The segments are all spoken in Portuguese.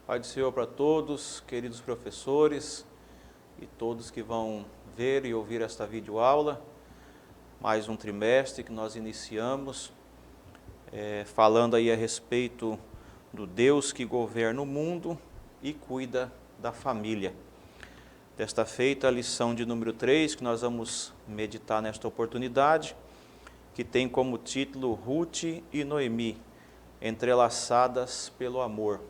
Pai do Senhor para todos, queridos professores e todos que vão ver e ouvir esta videoaula. Mais um trimestre que nós iniciamos, falando aí a respeito do Deus que governa o mundo e cuida da família. Desta feita, a lição de número 3, que nós vamos meditar nesta oportunidade, que tem como título Ruth e Noemi, entrelaçadas pelo amor.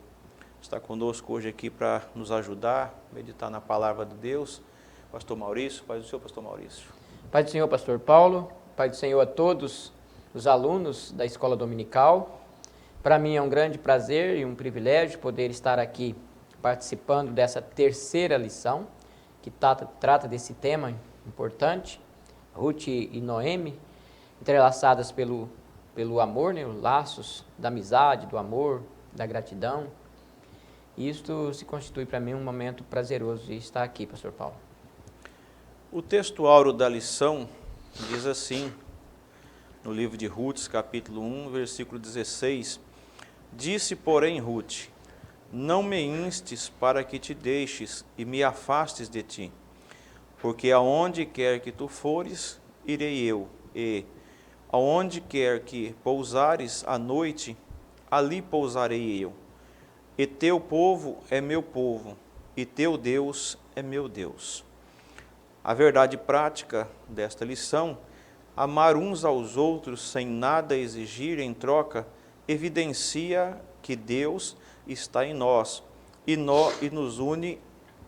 Está conosco hoje aqui para nos ajudar a meditar na palavra de Deus, pastor Maurício. Pai do Senhor, pastor Maurício. Pai do Senhor, pastor Paulo. Pai do Senhor a todos os alunos da Escola Dominical. Para mim é um grande prazer e um privilégio poder estar aqui participando dessa terceira lição, que trata desse tema importante, Ruth e Noemi, entrelaçadas pelo amor, né, os laços da amizade, do amor, da gratidão. Isto se constitui para mim um momento prazeroso de estar aqui, pastor Paulo. O texto áureo da lição diz assim, no livro de Ruth, capítulo 1, versículo 16, Disse, porém, Ruth, não me instes para que te deixes e me afastes de ti, porque aonde quer que tu fores, irei eu, e aonde quer que pousares à noite, ali pousarei eu. E teu povo é meu povo, e teu Deus é meu Deus. A verdade prática desta lição, amar uns aos outros sem nada exigir em troca, evidencia que Deus está em nós e nos une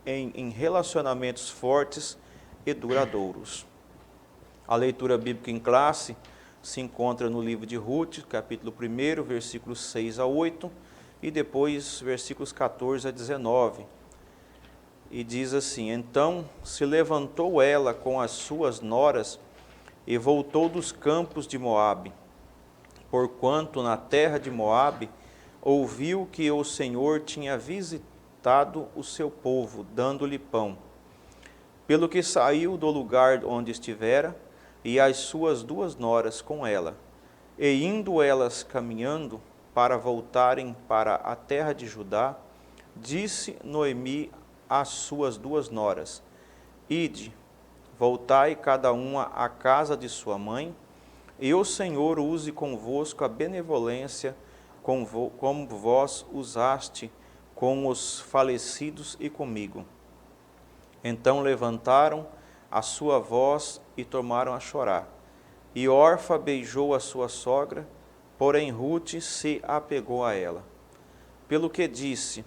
em relacionamentos fortes e duradouros. A leitura bíblica em classe se encontra no livro de Ruth, capítulo 1, versículos 6 a 8, e depois versículos 14 a 19. E diz assim, Então se levantou ela com as suas noras e voltou dos campos de Moabe, porquanto na terra de Moabe ouviu que o Senhor tinha visitado o seu povo, dando-lhe pão. Pelo que saiu do lugar onde estivera, e as suas duas noras com ela, e indo elas caminhando para voltarem para a terra de Judá, disse Noemi às suas duas noras, Ide, voltai cada uma à casa de sua mãe, e o Senhor use convosco a benevolência como vós usaste com os falecidos e comigo. Então levantaram a sua voz e tornaram a chorar. E Orfa beijou a sua sogra, porém Ruth se apegou a ela. Pelo que disse,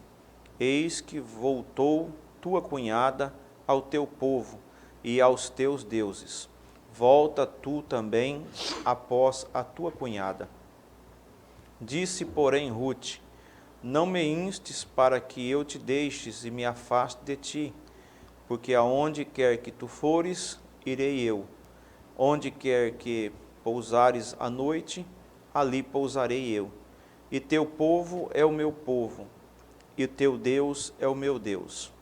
Eis que voltou tua cunhada ao teu povo e aos teus deuses. Volta tu também após a tua cunhada. Disse, porém, Ruth, Não me instes para que eu te deixes e me afaste de ti, porque aonde quer que tu fores, irei eu. Onde quer que pousares à noite, ali pousarei eu. E teu povo é o meu povo, e teu Deus é o meu Deus.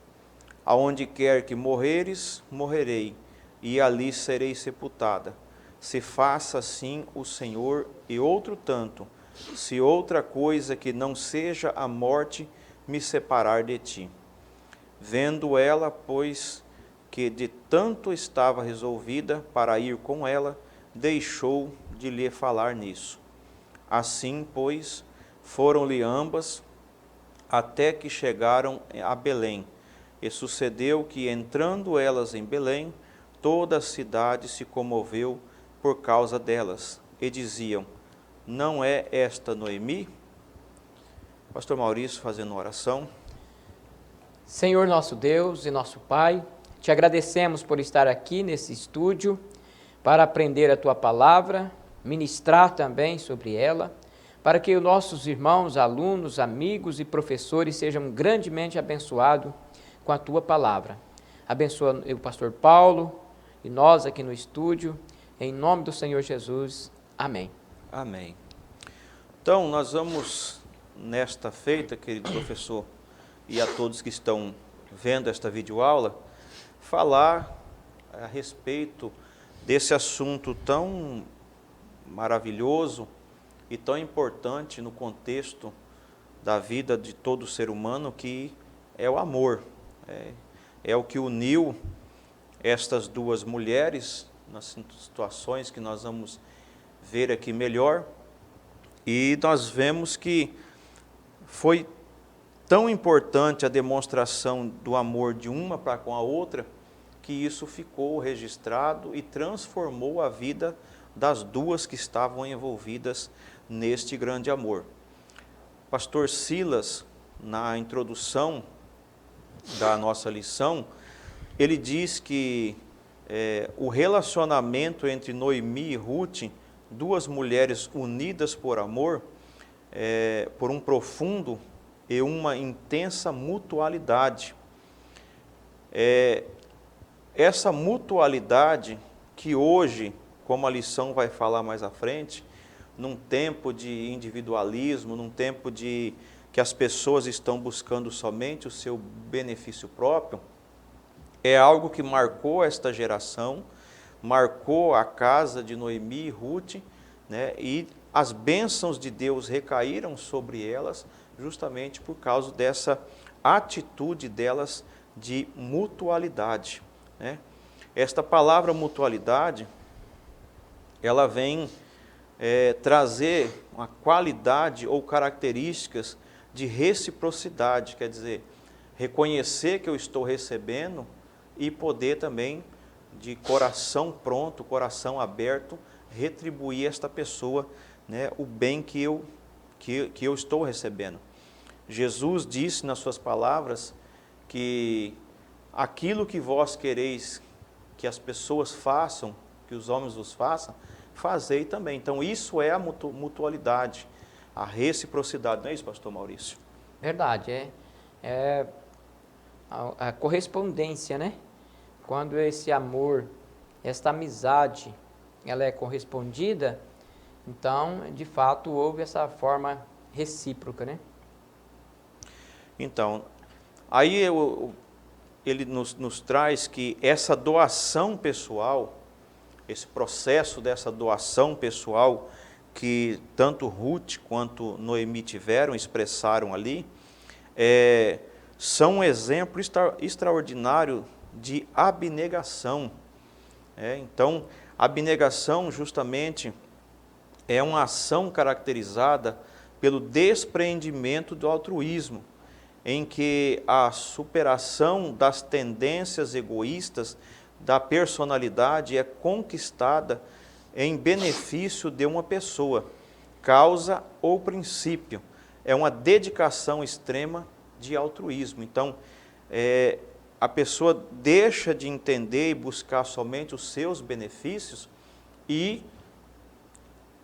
Aonde quer que morreres, morrerei, e ali serei sepultada. Se faça assim o Senhor, e outro tanto, se outra coisa que não seja a morte me separar de ti. Vendo ela, pois, que de tanto estava resolvida para ir com ela, deixou de lhe falar nisso. Assim, pois, foram-lhe ambas, até que chegaram a Belém. E sucedeu que, entrando elas em Belém, toda a cidade se comoveu por causa delas, e diziam, Não é esta Noemi? Pastor Maurício fazendo uma oração. Senhor nosso Deus e nosso Pai, te agradecemos por estar aqui nesse estúdio para aprender a tua palavra, ministrar também sobre ela, para que os nossos irmãos, alunos, amigos e professores sejam grandemente abençoados com a tua palavra. Abençoa o pastor Paulo e nós aqui no estúdio, em nome do Senhor Jesus. Amém. Amém. Então, nós vamos, nesta feita, querido professor, e a todos que estão vendo esta videoaula, falar a respeito desse assunto tão maravilhoso e tão importante no contexto da vida de todo ser humano, que é o amor. É o que uniu estas duas mulheres, nas situações que nós vamos ver aqui melhor, e nós vemos que foi tão importante a demonstração do amor de uma para com a outra, que isso ficou registrado e transformou a vida das duas que estavam envolvidas neste grande amor. Pastor Silas, na introdução da nossa lição, ele diz que o relacionamento entre Noemi e Ruth, duas mulheres unidas por amor, por um profundo e uma intensa mutualidade. Essa mutualidade que hoje, como a lição vai falar mais à frente, num tempo de individualismo, num tempo de que as pessoas estão buscando somente o seu benefício próprio, é algo que marcou esta geração, marcou a casa de Noemi e Ruth, né? E as bênçãos de Deus recaíram sobre elas justamente por causa dessa atitude delas de mutualidade, né? Esta palavra mutualidade, ela vem trazer uma qualidade ou características de reciprocidade, quer dizer, reconhecer que eu estou recebendo e poder também, de coração pronto, coração aberto, retribuir a esta pessoa, né, o bem que eu estou recebendo. Jesus disse nas suas palavras que aquilo que vós quereis que as pessoas façam, que os homens vos façam, fazei também. Então isso é a mutualidade, a reciprocidade, não é isso, pastor Maurício? Verdade, é a correspondência, né? Quando esse amor, esta amizade, ela é correspondida, então, de fato, houve essa forma recíproca, né? Então, aí ele nos traz que essa doação pessoal, esse processo dessa doação pessoal que tanto Ruth quanto Noemi tiveram, expressaram ali, são um exemplo extraordinário de abnegação. Então, abnegação justamente é uma ação caracterizada pelo despreendimento do altruísmo, em que a superação das tendências egoístas da personalidade é conquistada em benefício de uma pessoa, causa ou princípio. É uma dedicação extrema de altruísmo. Então, a pessoa deixa de entender e buscar somente os seus benefícios e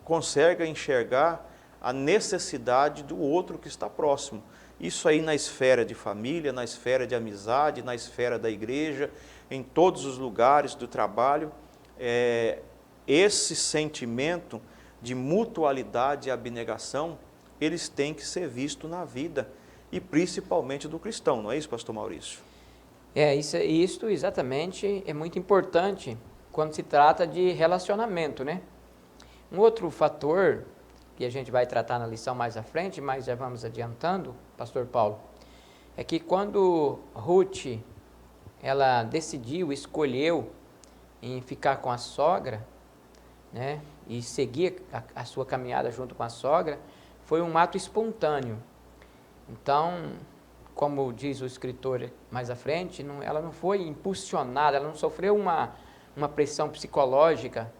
consegue enxergar a necessidade do outro que está próximo. Isso aí na esfera de família, na esfera de amizade, na esfera da igreja, em todos os lugares do trabalho, esse sentimento de mutualidade e abnegação, eles têm que ser vistos na vida, e principalmente do cristão, não é isso, pastor Maurício? Isso exatamente é muito importante quando se trata de relacionamento, né? Um outro fator que a gente vai tratar na lição mais à frente, mas já vamos adiantando, pastor Paulo, é que quando Ruth, ela escolheu em ficar com a sogra, né, e seguir a sua caminhada junto com a sogra, foi um ato espontâneo. Então, como diz o escritor mais à frente, ela não foi impulsionada, ela não sofreu uma pressão psicológica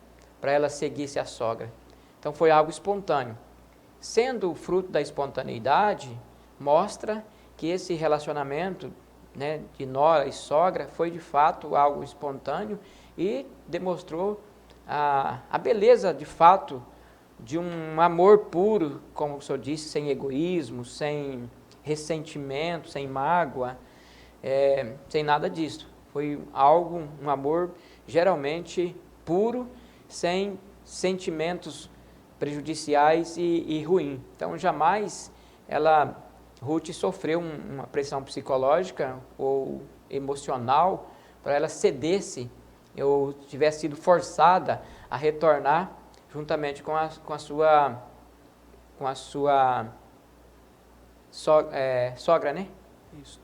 para ela seguir-se a sogra. Então foi algo espontâneo. Sendo fruto da espontaneidade, mostra que esse relacionamento, né, de nora e sogra foi de fato algo espontâneo e demonstrou a beleza de fato de um amor puro, como o senhor disse, sem egoísmo, sem ressentimento, sem mágoa, sem nada disso. Foi um amor geralmente puro, sem sentimentos prejudiciais e ruim. Então jamais Ruth sofreu uma pressão psicológica ou emocional para ela ceder-se ou tivesse sido forçada a retornar juntamente com a sua sogra, né? Isso.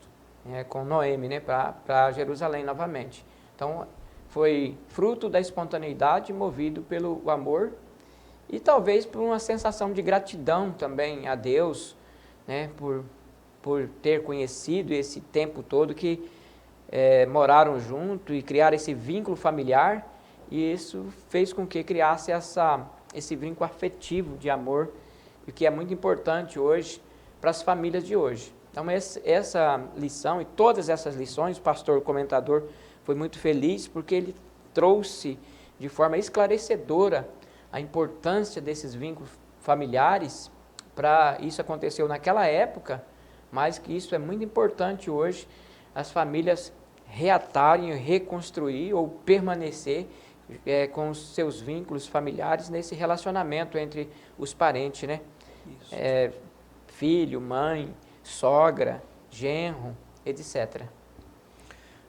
Com Noemi, né? Para Jerusalém novamente. Então, foi fruto da espontaneidade, movido pelo amor e talvez por uma sensação de gratidão também a Deus, né? Por ter conhecido esse tempo todo que moraram junto e criaram esse vínculo familiar, e isso fez com que criasse esse vínculo afetivo de amor, e que é muito importante hoje para as famílias de hoje. Então essa lição e todas essas lições, o pastor comentador foi muito feliz porque ele trouxe de forma esclarecedora a importância desses vínculos familiares. Isso aconteceu naquela época, mas que isso é muito importante hoje, as famílias reatarem, reconstruir ou permanecer com os seus vínculos familiares nesse relacionamento entre os parentes, né? Filho, mãe, sogra, genro, etc.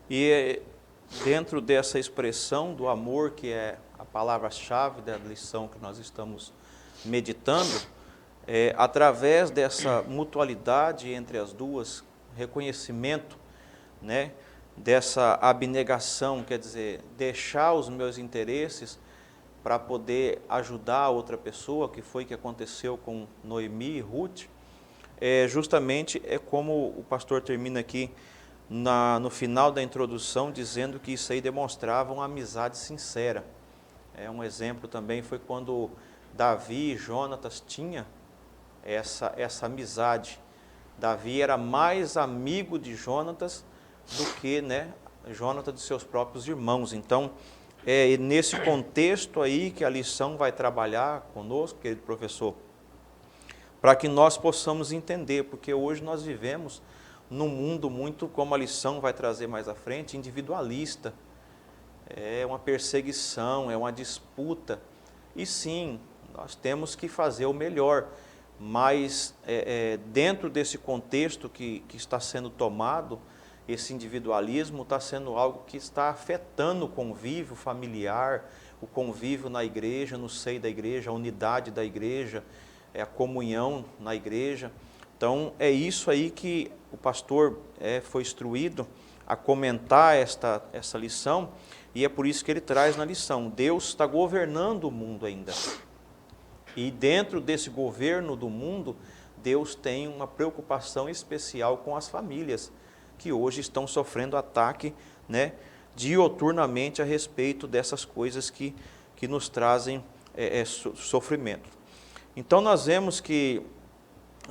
E dentro dessa expressão do amor, que é a palavra-chave da lição que nós estamos meditando, através dessa mutualidade entre as duas, reconhecimento, né, dessa abnegação, quer dizer, deixar os meus interesses para poder ajudar a outra pessoa, que foi o que aconteceu com Noemi e Ruth, justamente como o pastor termina aqui no final da introdução, dizendo que isso aí demonstrava uma amizade sincera. Um exemplo também foi quando Davi e Jonatas tinham essa amizade. Davi era mais amigo de Jonatas do que, né, Jonatas de seus próprios irmãos. Então, é nesse contexto aí que a lição vai trabalhar conosco, querido professor, para que nós possamos entender, porque hoje nós vivemos num mundo muito, como a lição vai trazer mais à frente, individualista. É uma perseguição, é uma disputa. E sim, nós temos que fazer o melhor, mas dentro desse contexto que está sendo tomado, esse individualismo está sendo algo que está afetando o convívio familiar, o convívio na igreja, no seio da igreja, a unidade da igreja, a comunhão na igreja. Então, é isso aí que o pastor foi instruído a comentar essa lição, e é por isso que ele traz na lição. Deus está governando o mundo ainda. E dentro desse governo do mundo, Deus tem uma preocupação especial com as famílias, que hoje estão sofrendo ataque, né, dioturnamente a respeito dessas coisas que nos trazem sofrimento. Então, nós vemos que,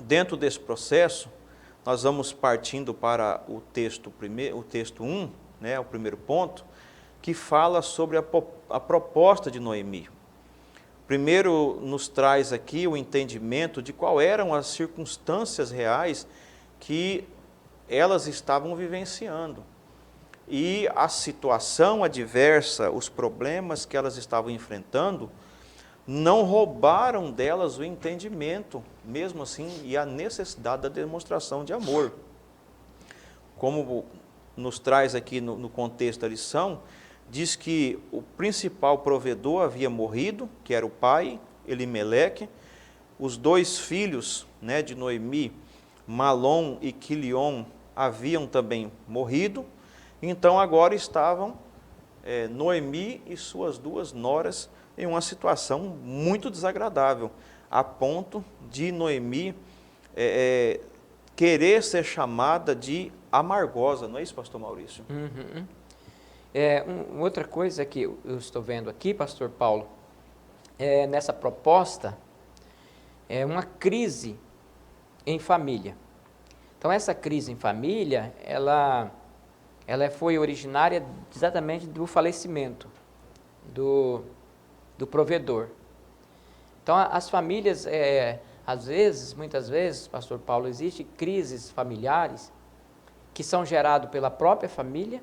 dentro desse processo, nós vamos partindo para o texto 1, né, o primeiro ponto, que fala sobre a proposta de Noemi. Primeiro, nos traz aqui o entendimento de quais eram as circunstâncias reais que elas estavam vivenciando. E a situação adversa, os problemas que elas estavam enfrentando, não roubaram delas o entendimento, mesmo assim, e a necessidade da demonstração de amor. Como nos traz aqui no contexto da lição, diz que o principal provedor havia morrido, que era o pai, Elimeleque, os 2 filhos, né, de Noemi, Malom e Quilion, haviam também morrido. Então agora estavam Noemi e suas 2 noras em uma situação muito desagradável, a ponto de Noemi querer ser chamada de amargosa, não é isso, pastor Maurício? Uhum. Outra coisa que eu estou vendo aqui, pastor Paulo, nessa proposta, é uma crise em família. Então, essa crise em família, ela foi originária exatamente do falecimento do provedor. Então, as famílias, muitas vezes, pastor Paulo, existem crises familiares que são geradas pela própria família,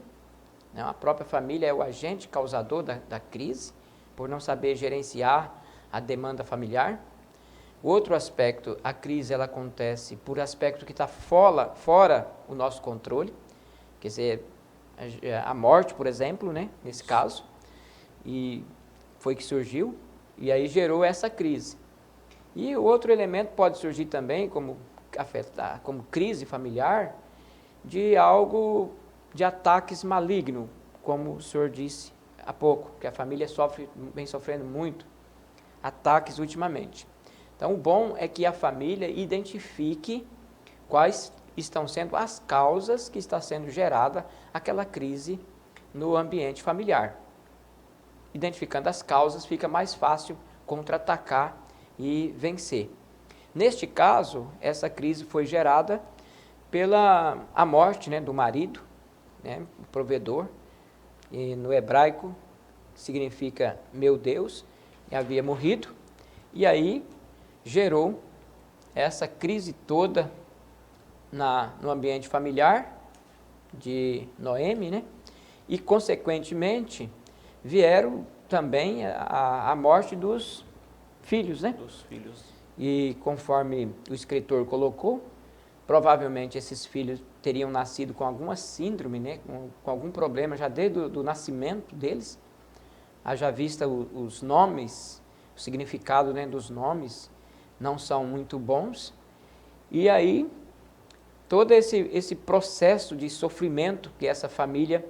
né? A própria família é o agente causador da crise, por não saber gerenciar a demanda familiar. Outro aspecto, a crise ela acontece por aspecto que está fora o nosso controle, quer dizer, a morte, por exemplo, né, nesse caso, e foi que surgiu, e aí gerou essa crise. E o outro elemento pode surgir também como afetar como crise familiar de algo, de ataques malignos, como o senhor disse há pouco, que a família vem sofrendo muito ataques ultimamente. Então, o bom é que a família identifique quais estão sendo as causas que está sendo gerada aquela crise no ambiente familiar. Identificando as causas, fica mais fácil contra-atacar e vencer. Neste caso, essa crise foi gerada pela a morte, né, do marido, né, o provedor, e no hebraico significa meu Deus, havia morrido, e aí gerou essa crise toda no ambiente familiar de Noemi, né? E consequentemente vieram também a morte dos filhos, né? Dos filhos. E conforme o escritor colocou, provavelmente esses filhos teriam nascido com alguma síndrome, né? Com algum problema já desde o nascimento deles. Haja vista os nomes, o significado, né, dos nomes não são muito bons. E aí, todo esse processo de sofrimento que essa família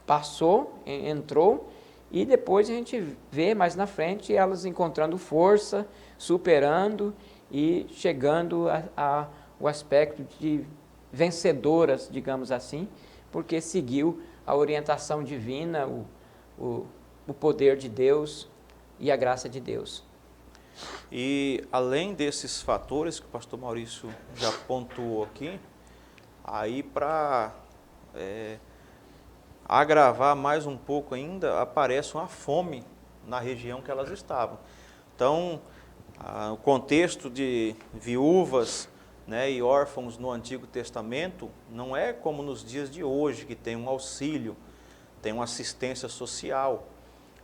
passou, entrou, e depois a gente vê mais na frente elas encontrando força, superando e chegando ao aspecto de vencedoras, digamos assim, porque seguiu a orientação divina, o poder de Deus e a graça de Deus. E além desses fatores que o pastor Maurício já pontuou aqui, aí para agravar mais um pouco ainda, aparece uma fome na região que elas estavam. Então, o contexto de viúvas, né, e órfãos no Antigo Testamento não é como nos dias de hoje, que tem um auxílio, tem uma assistência social.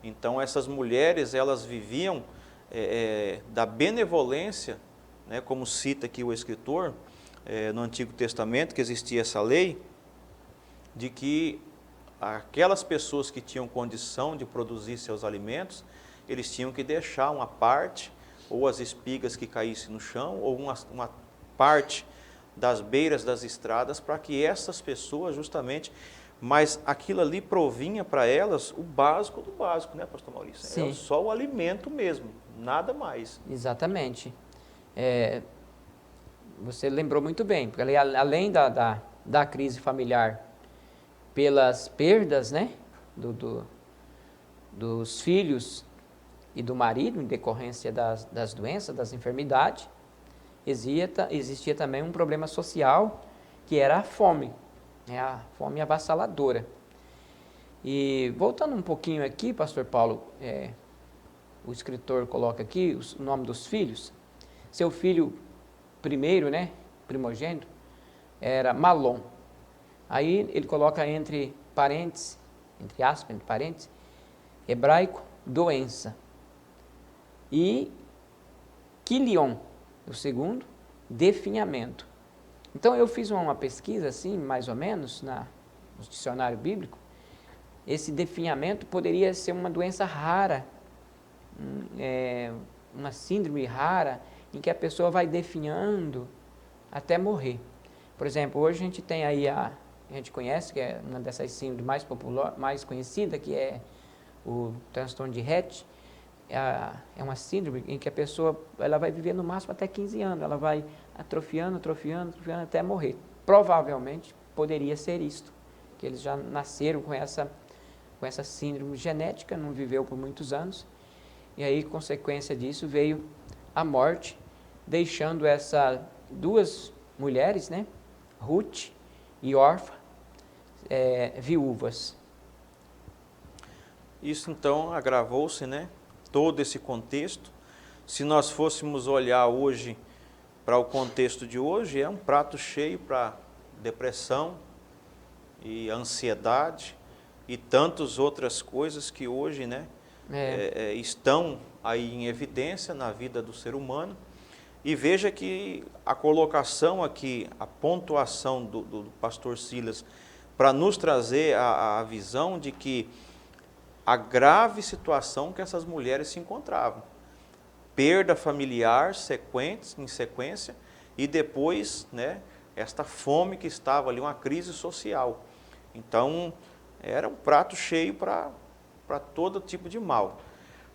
Então, essas mulheres, elas viviam da benevolência, né, como cita aqui o escritor, no Antigo Testamento, que existia essa lei, de que aquelas pessoas que tinham condição de produzir seus alimentos, eles tinham que deixar uma parte, ou as espigas que caíssem no chão, ou uma parte das beiras das estradas, para que essas pessoas justamente, mas aquilo ali provinha para elas o básico do básico, né, pastor Maurício? Sim. É só o alimento mesmo, nada mais. Exatamente. Você lembrou muito bem, porque além da crise familiar, pelas perdas, né, dos filhos e do marido, em decorrência das doenças, das enfermidades, existia também um problema social, que era a fome, né, a fome avassaladora. E voltando um pouquinho aqui, pastor Paulo, o escritor coloca aqui o nome dos filhos. Seu filho primeiro, né, primogênito, era Malom. Aí ele coloca entre parênteses, entre aspas, entre parênteses, hebraico, doença. E Quilion, o segundo, definhamento. Então eu fiz uma pesquisa assim, mais ou menos, no dicionário bíblico. Esse definhamento poderia ser uma doença rara, uma síndrome rara, em que a pessoa vai definhando até morrer. Por exemplo, hoje a gente tem aí a gente conhece, que é uma dessas síndromes mais conhecida, que é o transtorno de Rett. É uma síndrome em que a pessoa ela vai viver no máximo até 15 anos, ela vai atrofiando até morrer. Provavelmente poderia ser isto, que eles já nasceram com essa síndrome genética, não viveu por muitos anos, e aí, consequência disso, veio a morte, deixando essas duas mulheres, né, Ruth e Orfa, viúvas. Isso então agravou-se, né, todo esse contexto. Se nós fôssemos olhar hoje para o contexto de hoje, é um prato cheio para depressão e ansiedade e tantas outras coisas que hoje, né, estão aí em evidência na vida do ser humano. E veja que a colocação aqui, a pontuação do pastor Silas, para nos trazer a visão de que a grave situação que essas mulheres se encontravam. Perda familiar em sequência, e depois, né, esta fome que estava ali, uma crise social. Então, era um prato cheio para todo tipo de mal.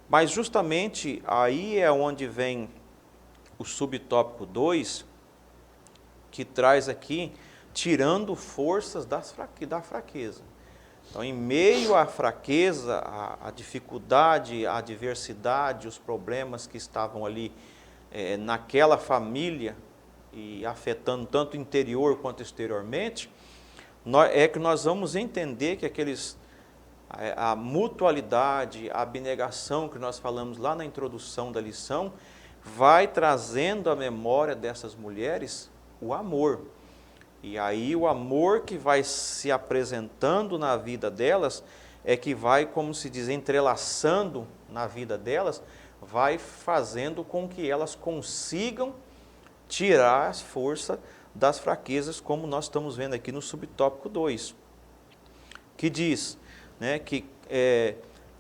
Mas justamente aí é onde vem o subtópico 2, que traz aqui, tirando forças da fraqueza. Então, em meio à fraqueza, à dificuldade, à adversidade, os problemas que estavam ali naquela família e afetando tanto o interior quanto exteriormente, é que nós vamos entender que a mutualidade, a abnegação que nós falamos lá na introdução da lição, vai trazendo à memória dessas mulheres o amor. E aí o amor que vai se apresentando na vida delas, é que vai, como se diz, entrelaçando na vida delas, vai fazendo com que elas consigam tirar as forças das fraquezas, como nós estamos vendo aqui no subtópico 2, que diz, né, que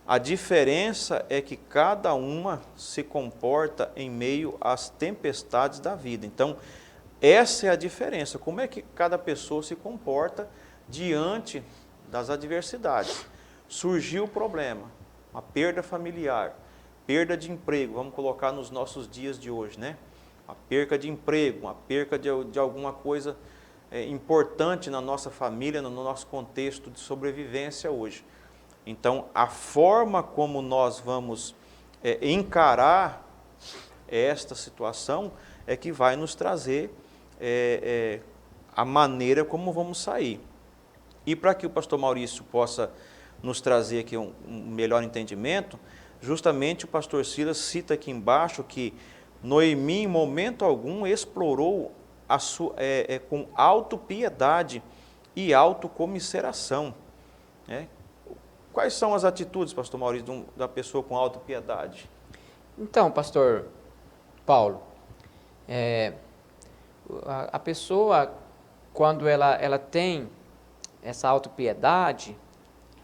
a diferença é que cada uma se comporta em meio às tempestades da vida. Então, essa é a diferença, como é que cada pessoa se comporta diante das adversidades. Surgiu o problema, uma perda familiar, perda de emprego, vamos colocar nos nossos dias de hoje, né? A perca de emprego, uma perca de alguma coisa importante na nossa família, no nosso contexto de sobrevivência hoje. Então, a forma como nós vamos encarar esta situação é que vai nos trazer a maneira como vamos sair. E para que o pastor Maurício possa nos trazer aqui um melhor entendimento, justamente o pastor Silas cita aqui embaixo que Noemi, em momento algum, explorou com autopiedade e autocomisseração. Né? Quais são as atitudes, pastor Maurício, da pessoa com autopiedade? Então, pastor Paulo, a pessoa, quando ela tem essa autopiedade,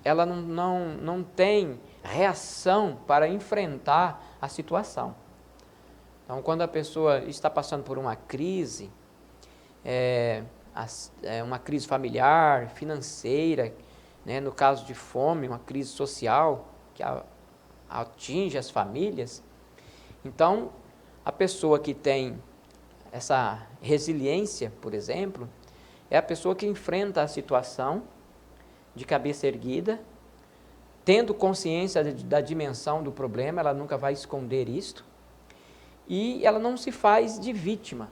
ela não tem reação para enfrentar a situação. Então, quando a pessoa está passando por uma crise, uma crise familiar, financeira, né, no caso de fome, uma crise social que atinge as famílias, então, a pessoa que tem essa resiliência, por exemplo, é a pessoa que enfrenta a situação de cabeça erguida, tendo consciência da dimensão do problema, ela nunca vai esconder isto, e ela não se faz de vítima.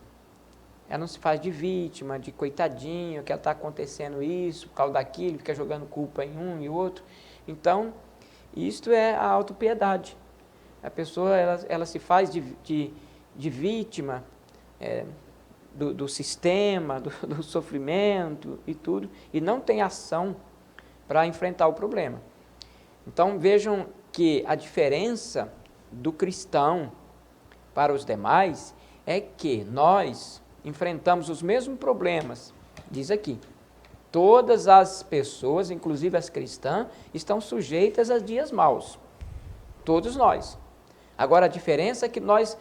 Ela não se faz de vítima, de coitadinho, que está acontecendo isso, por causa daquilo, fica jogando culpa em um e outro. Então, isto é a autopiedade. A pessoa ela se faz de vítima do sistema, do sofrimento e tudo, e não tem ação para enfrentar o problema. Então, vejam que a diferença do cristão para os demais é que nós enfrentamos os mesmos problemas. Diz aqui, todas as pessoas, inclusive as cristãs, estão sujeitas a dias maus. Todos nós. Agora, a diferença é que nós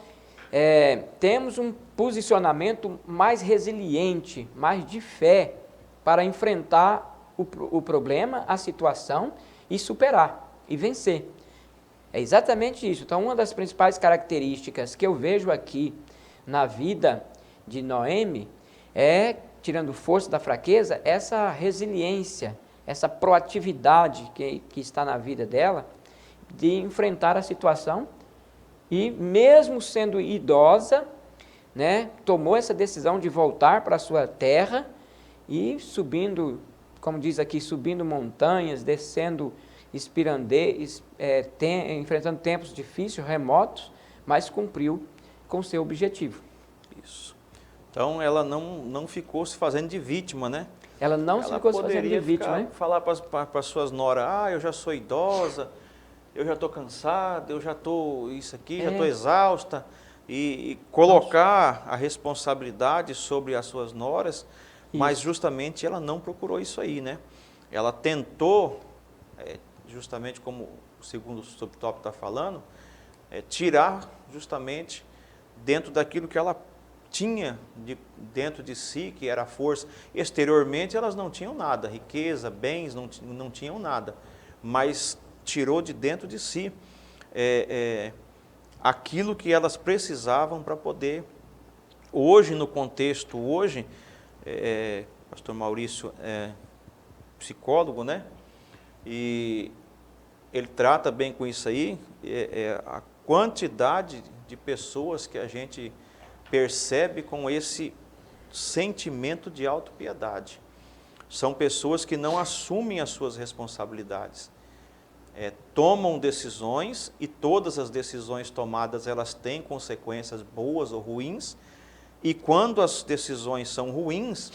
temos um posicionamento mais resiliente, mais de fé, para enfrentar o problema, a situação, e superar, e vencer. É exatamente isso. Então, uma das principais características que eu vejo aqui na vida de Noemi é, tirando força da fraqueza, essa resiliência, essa proatividade que está na vida dela, de enfrentar a situação e, mesmo sendo idosa, né, tomou essa decisão de voltar para a sua terra e subindo, como diz aqui, subindo montanhas, descendo enfrentando tempos difíceis, remotos, mas cumpriu com seu objetivo. Isso. Então, ela não ficou se fazendo de vítima, né? Ela não ficou se fazendo de vítima, né? Falar para as suas noras, eu já sou idosa, eu já estou cansada, eu já estou isso aqui, já estou exausta, e colocar a responsabilidade sobre as suas noras, mas justamente ela não procurou isso aí, né? Ela tentou, justamente como o segundo subtópico está falando, tirar justamente dentro daquilo que ela tinha dentro de si, que era a força. Exteriormente elas não tinham nada, riqueza, bens, não tinham nada, mas tirou de dentro de si aquilo que elas precisavam para poder, hoje no contexto, pastor Maurício é psicólogo, né? E ele trata bem com isso aí, a quantidade de pessoas que a gente percebe com esse sentimento de autopiedade. São pessoas que não assumem as suas responsabilidades. Tomam decisões, e todas as decisões tomadas elas têm consequências boas ou ruins, e quando as decisões são ruins,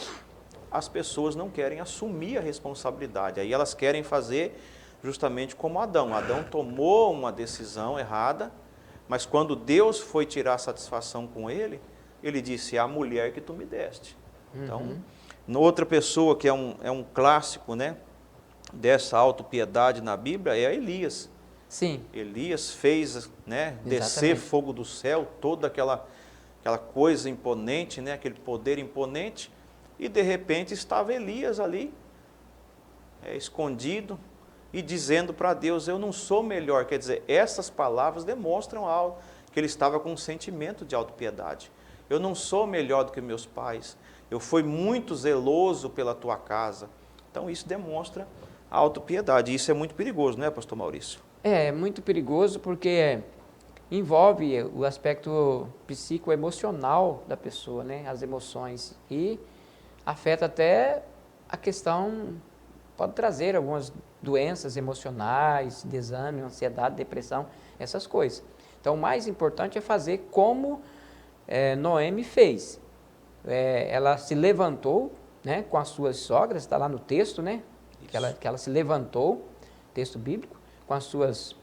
as pessoas não querem assumir a responsabilidade. Aí elas querem fazer justamente como Adão. Adão tomou uma decisão errada, mas quando Deus foi tirar satisfação com ele, ele disse: é a mulher que tu me deste. Então, outra pessoa que é um clássico, né, dessa autopiedade na Bíblia é Elias. Sim. Elias fez, né, descer fogo do céu, toda aquela coisa imponente, né, aquele poder imponente, e de repente estava Elias ali, escondido, e dizendo para Deus: eu não sou melhor. Quer dizer, essas palavras demonstram algo, que ele estava com um sentimento de autopiedade. Eu não sou melhor do que meus pais, eu fui muito zeloso pela tua casa. Então isso demonstra a autopiedade, e isso é muito perigoso, não é, pastor Maurício? É muito perigoso porque envolve o aspecto psicoemocional da pessoa, né? As emoções, e afeta até a questão, pode trazer algumas doenças emocionais, desânimo, ansiedade, depressão, essas coisas. Então, o mais importante é fazer como Noemi fez. Ela se levantou, né, com as suas sogras, está lá no texto, né, que ela se levantou, texto bíblico, com as suas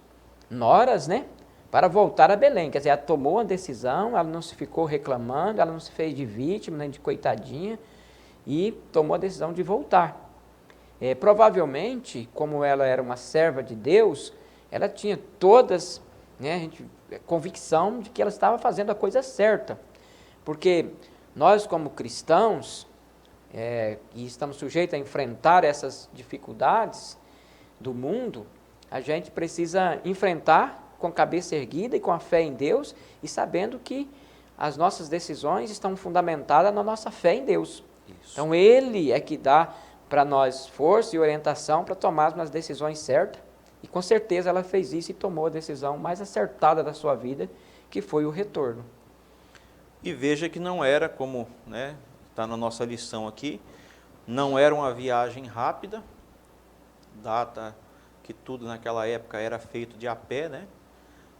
noras, né, para voltar a Belém. Quer dizer, ela tomou uma decisão, ela não se ficou reclamando, ela não se fez de vítima, nem de coitadinha, e tomou a decisão de voltar. Provavelmente, como ela era uma serva de Deus, ela tinha todas, né, convicção de que ela estava fazendo a coisa certa. Porque nós, como cristãos, e estamos sujeitos a enfrentar essas dificuldades do mundo, a gente precisa enfrentar com a cabeça erguida e com a fé em Deus, e sabendo que as nossas decisões estão fundamentadas na nossa fé em Deus. Isso. Então, Ele é que dá para nós força e orientação para tomarmos as decisões certas, e com certeza ela fez isso e tomou a decisão mais acertada da sua vida, que foi o retorno. E veja que não era como, né, está na nossa lição aqui, não era uma viagem rápida, data que tudo naquela época era feito de a pé, né?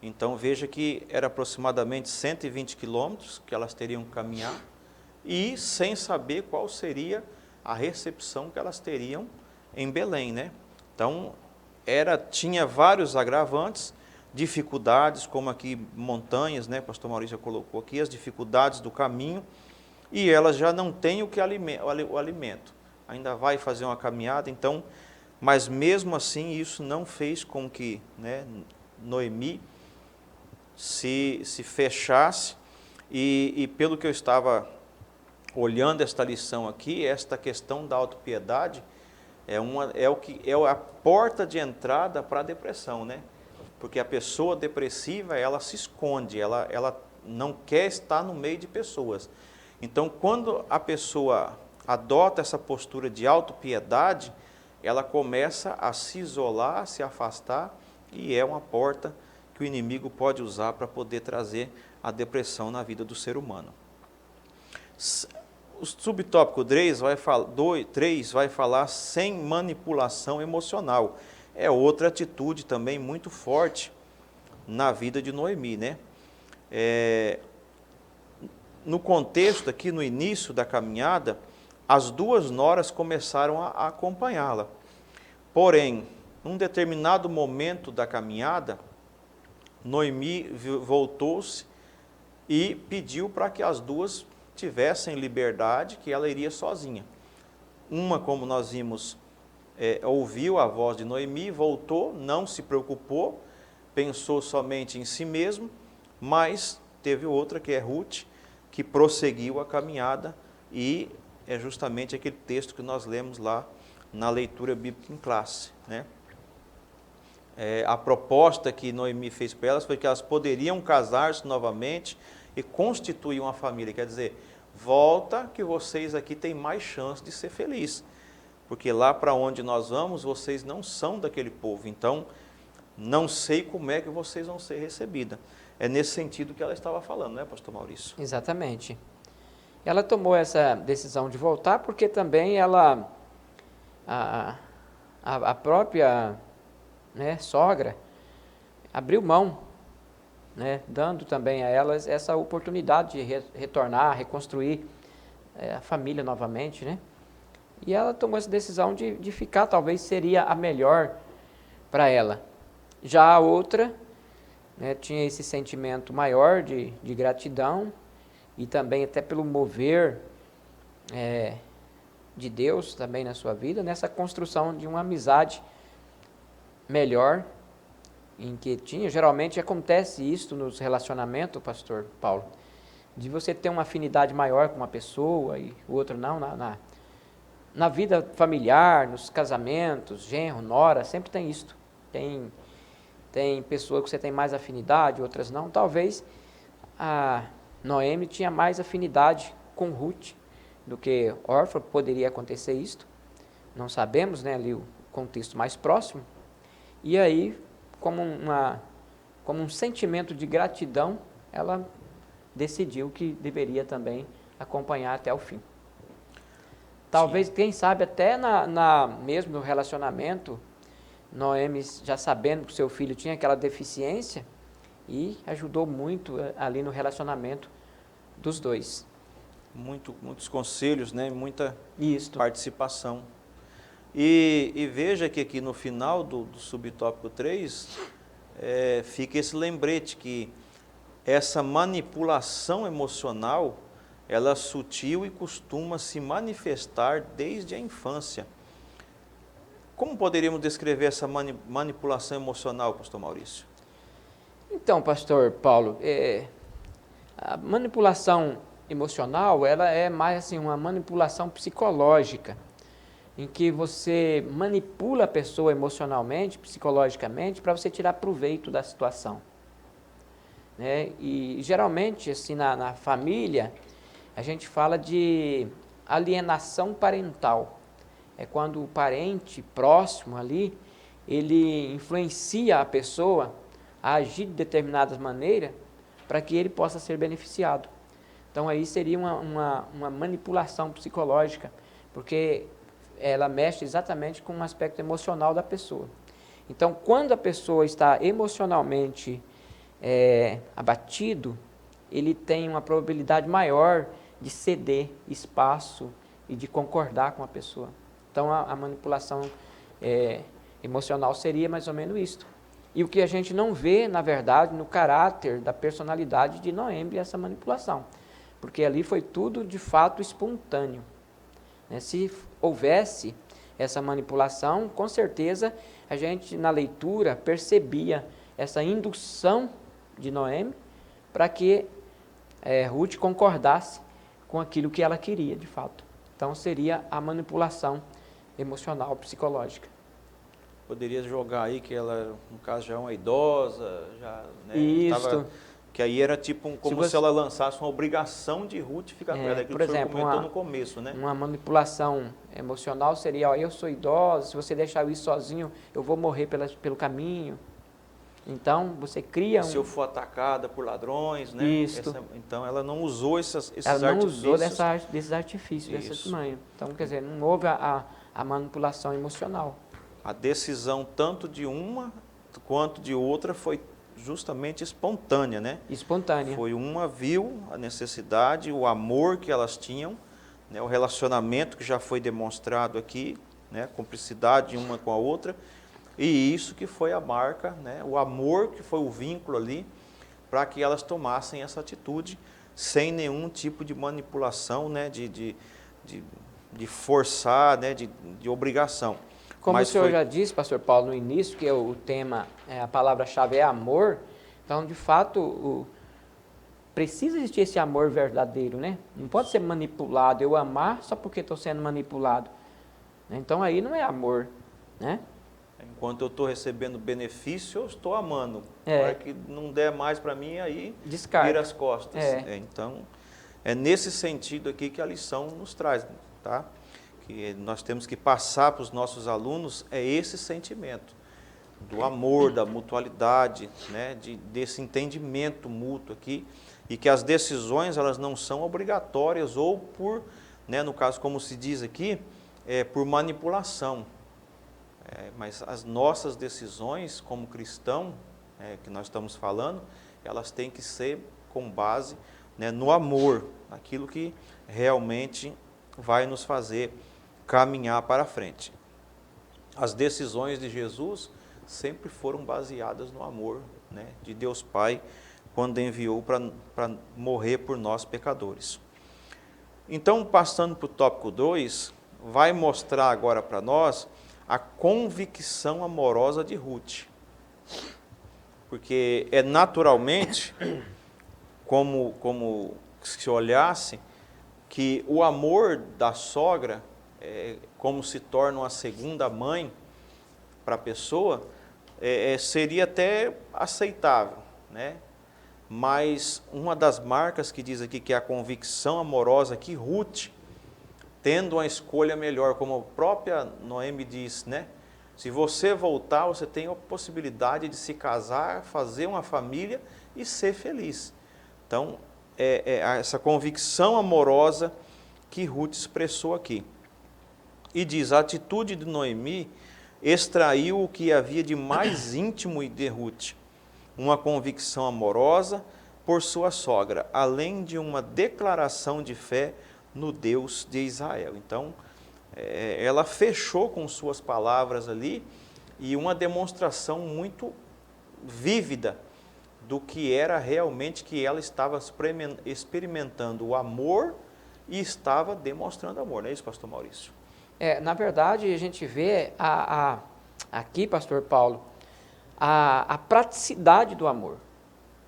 Então veja que era aproximadamente 120 quilômetros que elas teriam que caminhar, e sem saber qual seria a recepção que elas teriam em Belém, né? Então tinha vários agravantes, dificuldades, como aqui montanhas, né? Pastor Maurício já colocou aqui as dificuldades do caminho, e elas já não têm o alimento, ainda vai fazer uma caminhada. Então, mas mesmo assim isso não fez com que, né, Noemi se fechasse, e pelo que eu estava olhando esta lição aqui, esta questão da autopiedade é a porta de entrada para a depressão, né? Porque a pessoa depressiva, ela se esconde, ela não quer estar no meio de pessoas. Então, quando a pessoa adota essa postura de autopiedade, ela começa a se isolar, a se afastar, e é uma porta que o inimigo pode usar para poder trazer a depressão na vida do ser humano. O subtópico 3 vai falar sem manipulação emocional. É outra atitude também muito forte na vida de Noemi, né? No contexto aqui, no início da caminhada, as duas noras começaram a acompanhá-la. Porém, num determinado momento da caminhada, Noemi voltou-se e pediu para que as duas tivessem liberdade, que ela iria sozinha. Uma, como nós vimos, ouviu a voz de Noemi, voltou, não se preocupou, pensou somente em si mesmo, mas teve outra, que é Ruth, que prosseguiu a caminhada, e é justamente aquele texto que nós lemos lá na leitura bíblica em classe, né? A proposta que Noemi fez para elas foi que elas poderiam casar-se novamente e constituir uma família. Quer dizer, volta que vocês aqui têm mais chance de ser felizes, porque lá para onde nós vamos, vocês não são daquele povo, então não sei como é que vocês vão ser recebidas. É nesse sentido que ela estava falando, né, pastor Maurício? Exatamente. Ela tomou essa decisão de voltar porque também ela, a própria, né, sogra, abriu mão, né, dando também a elas essa oportunidade de retornar, reconstruir a família novamente, né? E ela tomou essa decisão de ficar, talvez seria a melhor para ela. Já a outra, né, tinha esse sentimento maior de gratidão, e também até pelo mover de Deus também na sua vida, nessa construção de uma amizade melhor, em que tinha, geralmente acontece isso nos relacionamentos, pastor Paulo, de você ter uma afinidade maior com uma pessoa e o outro não, na vida familiar, nos casamentos, genro, nora, sempre tem isso. Tem pessoas que você tem mais afinidade, outras não. Talvez a Noemi tinha mais afinidade com Ruth do que Orfa, poderia acontecer isto. Não sabemos, né, ali o contexto mais próximo. E aí, como um sentimento de gratidão, ela decidiu que deveria também acompanhar até o fim. Talvez, sim, quem sabe, até mesmo no relacionamento, Noemi, já sabendo que o seu filho tinha aquela deficiência, e ajudou muito ali no relacionamento dos dois. Muitos conselhos, né? Muita Isto. participação. E veja que aqui no final do subtópico 3, fica esse lembrete que essa manipulação emocional, ela é sutil e costuma se manifestar desde a infância. Como poderíamos descrever essa manipulação emocional, pastor Maurício? Então, pastor Paulo, a manipulação emocional, ela é mais assim, uma manipulação psicológica, em que você manipula a pessoa emocionalmente, psicologicamente, para você tirar proveito da situação. Né? E geralmente, assim, na família, a gente fala de alienação parental. É quando o parente próximo ali, ele influencia a pessoa a agir de determinada maneira para que ele possa ser beneficiado. Então aí seria uma manipulação psicológica, porque ela mexe exatamente com um aspecto emocional da pessoa. Então, quando a pessoa está emocionalmente abatido, ele tem uma probabilidade maior de ceder espaço e de concordar com a pessoa. Então, a manipulação emocional seria mais ou menos isto. E o que a gente não vê, na verdade, no caráter da personalidade de Noemi, essa manipulação. Porque ali foi tudo, de fato, espontâneo. Se houvesse essa manipulação, com certeza a gente, na leitura, percebia essa indução de Noemi para que Ruth concordasse com aquilo que ela queria, de fato. Então, seria a manipulação emocional, psicológica. Poderia jogar aí que ela, no caso, já é uma idosa, já, né, Isso. Que aí era tipo como se ela lançasse uma obrigação de Ruth ficar com ela, por exemplo, o senhor comentou no começo, né? Uma manipulação emocional seria, eu sou idosa, se você deixar eu ir sozinho, eu vou morrer pelo caminho. Então, você cria Se eu for atacada por ladrões, né? Isso. Então, ela não usou esses artifícios. Ela não usou desses artifícios, desse tamanho. Então, quer dizer, não houve a manipulação emocional. A decisão tanto de uma quanto de outra foi justamente espontânea, né? Espontânea. Foi uma viu a necessidade, o amor que elas tinham, né? O relacionamento que já foi demonstrado aqui, né? A cumplicidade uma com a outra, e isso que foi a marca, né? O amor que foi o vínculo ali, para que elas tomassem essa atitude sem nenhum tipo de manipulação, né? De forçar, né? De obrigação. Como o senhor já disse, pastor Paulo, no início, que o tema, a palavra-chave é amor, então, de fato, precisa existir esse amor verdadeiro, né? Não pode ser manipulado, eu amar só porque estou sendo manipulado. Então aí não é amor, né? Enquanto eu estou recebendo benefício, eu estou amando. É. Na hora que não der mais para mim, aí Descarta. vira as costas. É. Então, é nesse sentido aqui que a lição nos traz, tá? Que nós temos que passar para os nossos alunos esse sentimento do amor, da mutualidade, né? Desse entendimento mútuo aqui, e que as decisões elas não são obrigatórias ou por, né, no caso como se diz aqui, por manipulação. Mas as nossas decisões como cristão, que nós estamos falando, elas têm que ser com base, né, no amor, naquilo que realmente vai nos fazer caminhar para frente. As decisões de Jesus sempre foram baseadas no amor, né, de Deus Pai, quando enviou para morrer por nós pecadores. Então, passando para o tópico 2, vai mostrar agora para nós a convicção amorosa de Ruth. Porque naturalmente, como se olhasse, que o amor da sogra, como se torna uma segunda mãe para a pessoa, seria até aceitável, né? Mas uma das marcas que diz aqui que é a convicção amorosa que Ruth, tendo uma escolha melhor, como a própria Noemi diz, né? Se você voltar, você tem a possibilidade de se casar, fazer uma família e ser feliz. Então, essa convicção amorosa que Ruth expressou aqui. E diz, a atitude de Noemi extraiu o que havia de mais íntimo de Ruth, uma convicção amorosa por sua sogra, além de uma declaração de fé no Deus de Israel. Então, ela fechou com suas palavras ali e uma demonstração muito vívida do que era realmente que ela estava experimentando o amor e estava demonstrando amor. Não é isso, pastor Maurício? Na verdade, a gente vê aqui, pastor Paulo, a praticidade do amor.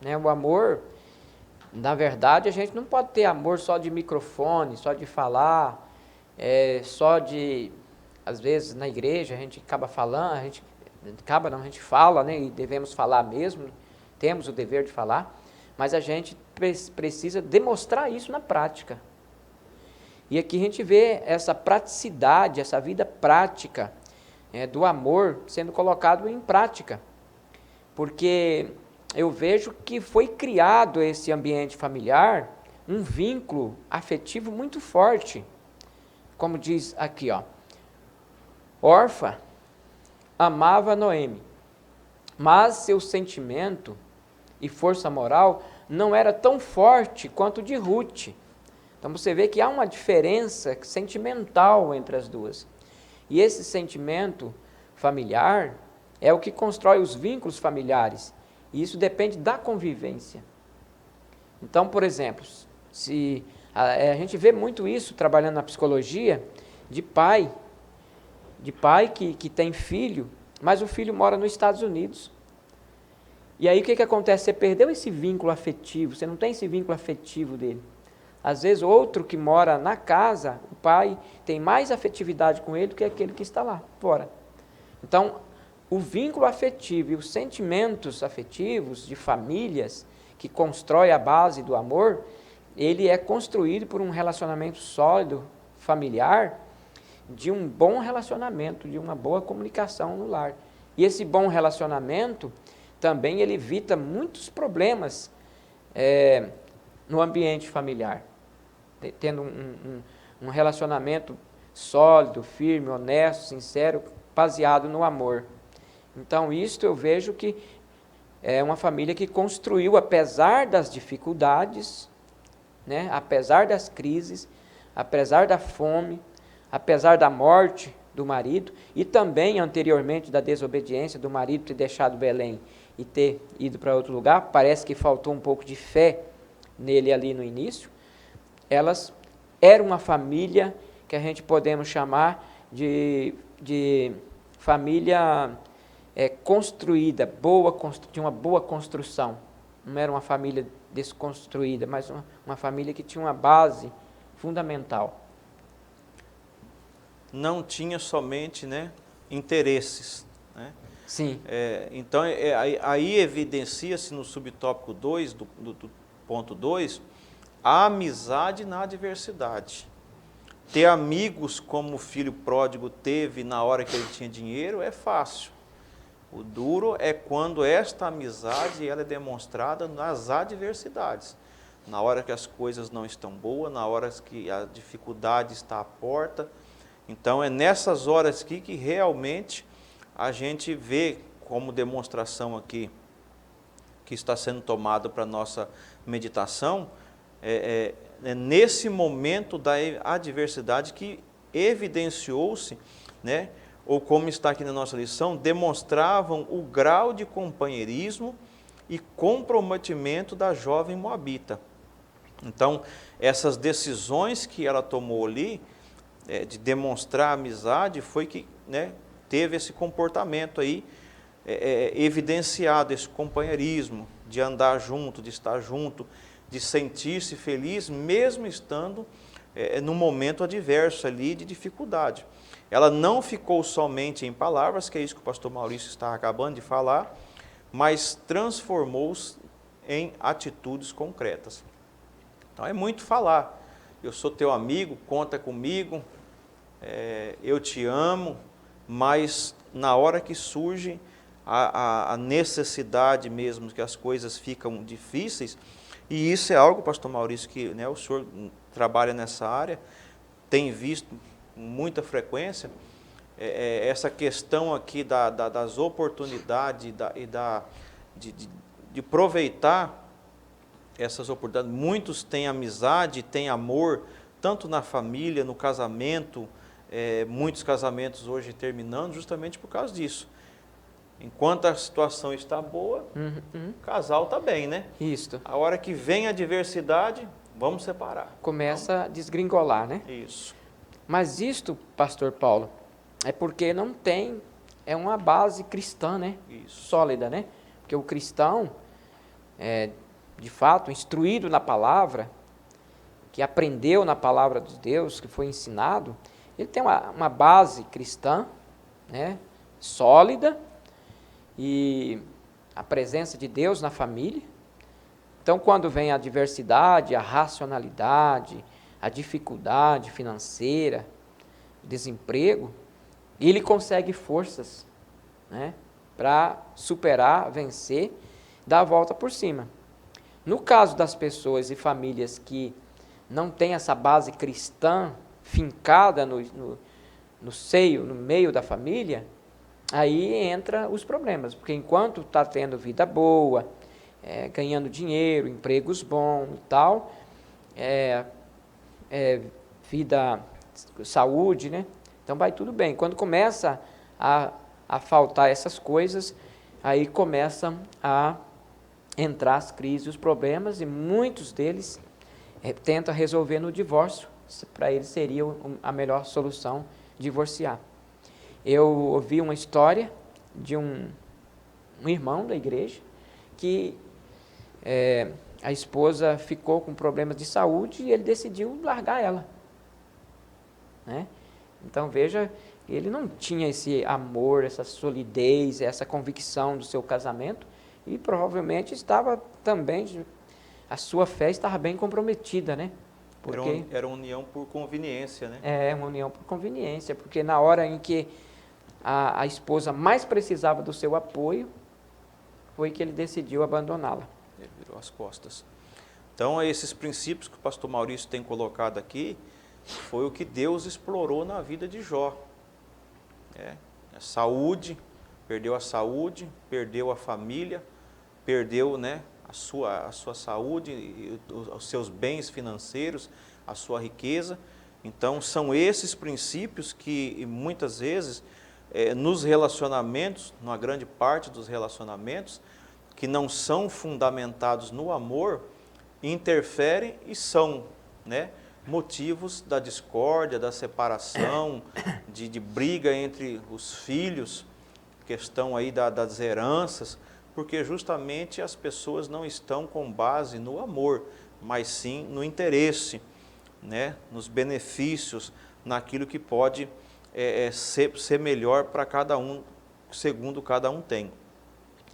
Né? O amor, na verdade, a gente não pode ter amor só de microfone, só de falar, só de, às vezes, na igreja a gente acaba falando, a gente fala, né? E devemos falar mesmo, temos o dever de falar, mas a gente precisa demonstrar isso na prática. E aqui a gente vê essa praticidade, essa vida prática do amor sendo colocado em prática. Porque eu vejo que foi criado esse ambiente familiar, um vínculo afetivo muito forte. Como diz aqui, ó, Orfa amava Noemi, mas seu sentimento e força moral não era tão forte quanto o de Ruth. Então você vê que há uma diferença sentimental entre as duas. E esse sentimento familiar é o que constrói os vínculos familiares. E isso depende da convivência. Então, por exemplo, se a gente vê muito isso trabalhando na psicologia, de pai que tem filho, mas o filho mora nos Estados Unidos. E aí o que acontece? Você perdeu esse vínculo afetivo, você não tem esse vínculo afetivo dele. Às vezes outro que mora na casa, o pai tem mais afetividade com ele do que aquele que está lá fora. Então, o vínculo afetivo e os sentimentos afetivos de famílias que constrói a base do amor, ele é construído por um relacionamento sólido, familiar, de um bom relacionamento, de uma boa comunicação no lar. E esse bom relacionamento também ele evita muitos problemas no ambiente familiar. Tendo um relacionamento sólido, firme, honesto, sincero, baseado no amor. Então, isto eu vejo que é uma família que construiu, apesar das dificuldades, né, apesar das crises, apesar da fome, apesar da morte do marido e também anteriormente da desobediência do marido ter deixado Belém e ter ido para outro lugar, parece que faltou um pouco de fé nele ali no início. Elas eram uma família que a gente podemos chamar de família construída, de uma boa construção. Não era uma família desconstruída, mas uma família que tinha uma base fundamental. Não tinha somente, né, interesses, né? Sim. Então, aí evidencia-se no subtópico 2, do ponto 2, a amizade na adversidade. Ter amigos como o filho pródigo teve na hora que ele tinha dinheiro é fácil. O duro é quando esta amizade ela é demonstrada nas adversidades. Na hora que as coisas não estão boas, na hora que a dificuldade está à porta. Então, é nessas horas aqui que realmente a gente vê como demonstração aqui que está sendo tomada para a nossa meditação, é nesse momento da adversidade que evidenciou-se, né, ou como está aqui na nossa lição, demonstravam o grau de companheirismo e comprometimento da jovem moabita. Então, essas decisões que ela tomou ali, de demonstrar amizade, foi que, né, teve esse comportamento aí, evidenciado, esse companheirismo, de andar junto, de estar junto, de sentir-se feliz, mesmo estando num momento adverso ali de dificuldade. Ela não ficou somente em palavras, que é isso que o pastor Maurício está acabando de falar, mas transformou-se em atitudes concretas. Então é muito falar, eu sou teu amigo, conta comigo, eu te amo, mas na hora que surge a necessidade mesmo, que as coisas ficam difíceis, e isso é algo, pastor Maurício, que, né, o senhor trabalha nessa área, tem visto com muita frequência, essa questão aqui das oportunidades de aproveitar essas oportunidades. Muitos têm amizade, têm amor, tanto na família, no casamento, muitos casamentos hoje terminando justamente por causa disso. Enquanto a situação está boa, o casal está bem, né? Isso. A hora que vem a adversidade, vamos separar. Começa a desgringolar, né? Isso. Mas isto, pastor Paulo, é porque não tem, uma base cristã, né? Isso. Sólida, né? Porque o cristão, de fato, instruído na palavra, que aprendeu na palavra de Deus, que foi ensinado, ele tem uma base cristã, né? Sólida, e a presença de Deus na família. Então, quando vem a adversidade, a racionalidade, a dificuldade financeira, desemprego, ele consegue forças, né, para superar, vencer, dar a volta por cima. No caso das pessoas e famílias que não têm essa base cristã fincada no seio, no meio da família, aí entra os problemas, porque enquanto está tendo vida boa, ganhando dinheiro, empregos bons e tal, vida, saúde, né? Então vai tudo bem. Quando começa a faltar essas coisas, aí começam a entrar as crises, os problemas, e muitos deles tentam resolver no divórcio. Para eles seria a melhor solução, divorciar. Eu ouvi uma história de um irmão da igreja que a esposa ficou com problemas de saúde e ele decidiu largar ela, né? Então, veja, ele não tinha esse amor, essa solidez, essa convicção do seu casamento, e provavelmente estava também, a sua fé estava bem comprometida, né? Porque Era uma união por conveniência, né? uma união por conveniência, porque na hora em que a esposa mais precisava do seu apoio, foi que ele decidiu abandoná-la. Ele virou as costas. Então, esses princípios que o pastor Maurício tem colocado aqui, foi o que Deus explorou na vida de Jó. A saúde, perdeu a saúde, perdeu a família, perdeu, né, a sua saúde, os seus bens financeiros, a sua riqueza. Então, são esses princípios que muitas vezes, nos relacionamentos, numa grande parte dos relacionamentos, que não são fundamentados no amor, interferem e são, né, motivos da discórdia, da separação, de briga entre os filhos, questão aí das heranças, porque justamente as pessoas não estão com base no amor, mas sim no interesse, né? Nos benefícios, naquilo que pode ser melhor para cada um, segundo cada um tem.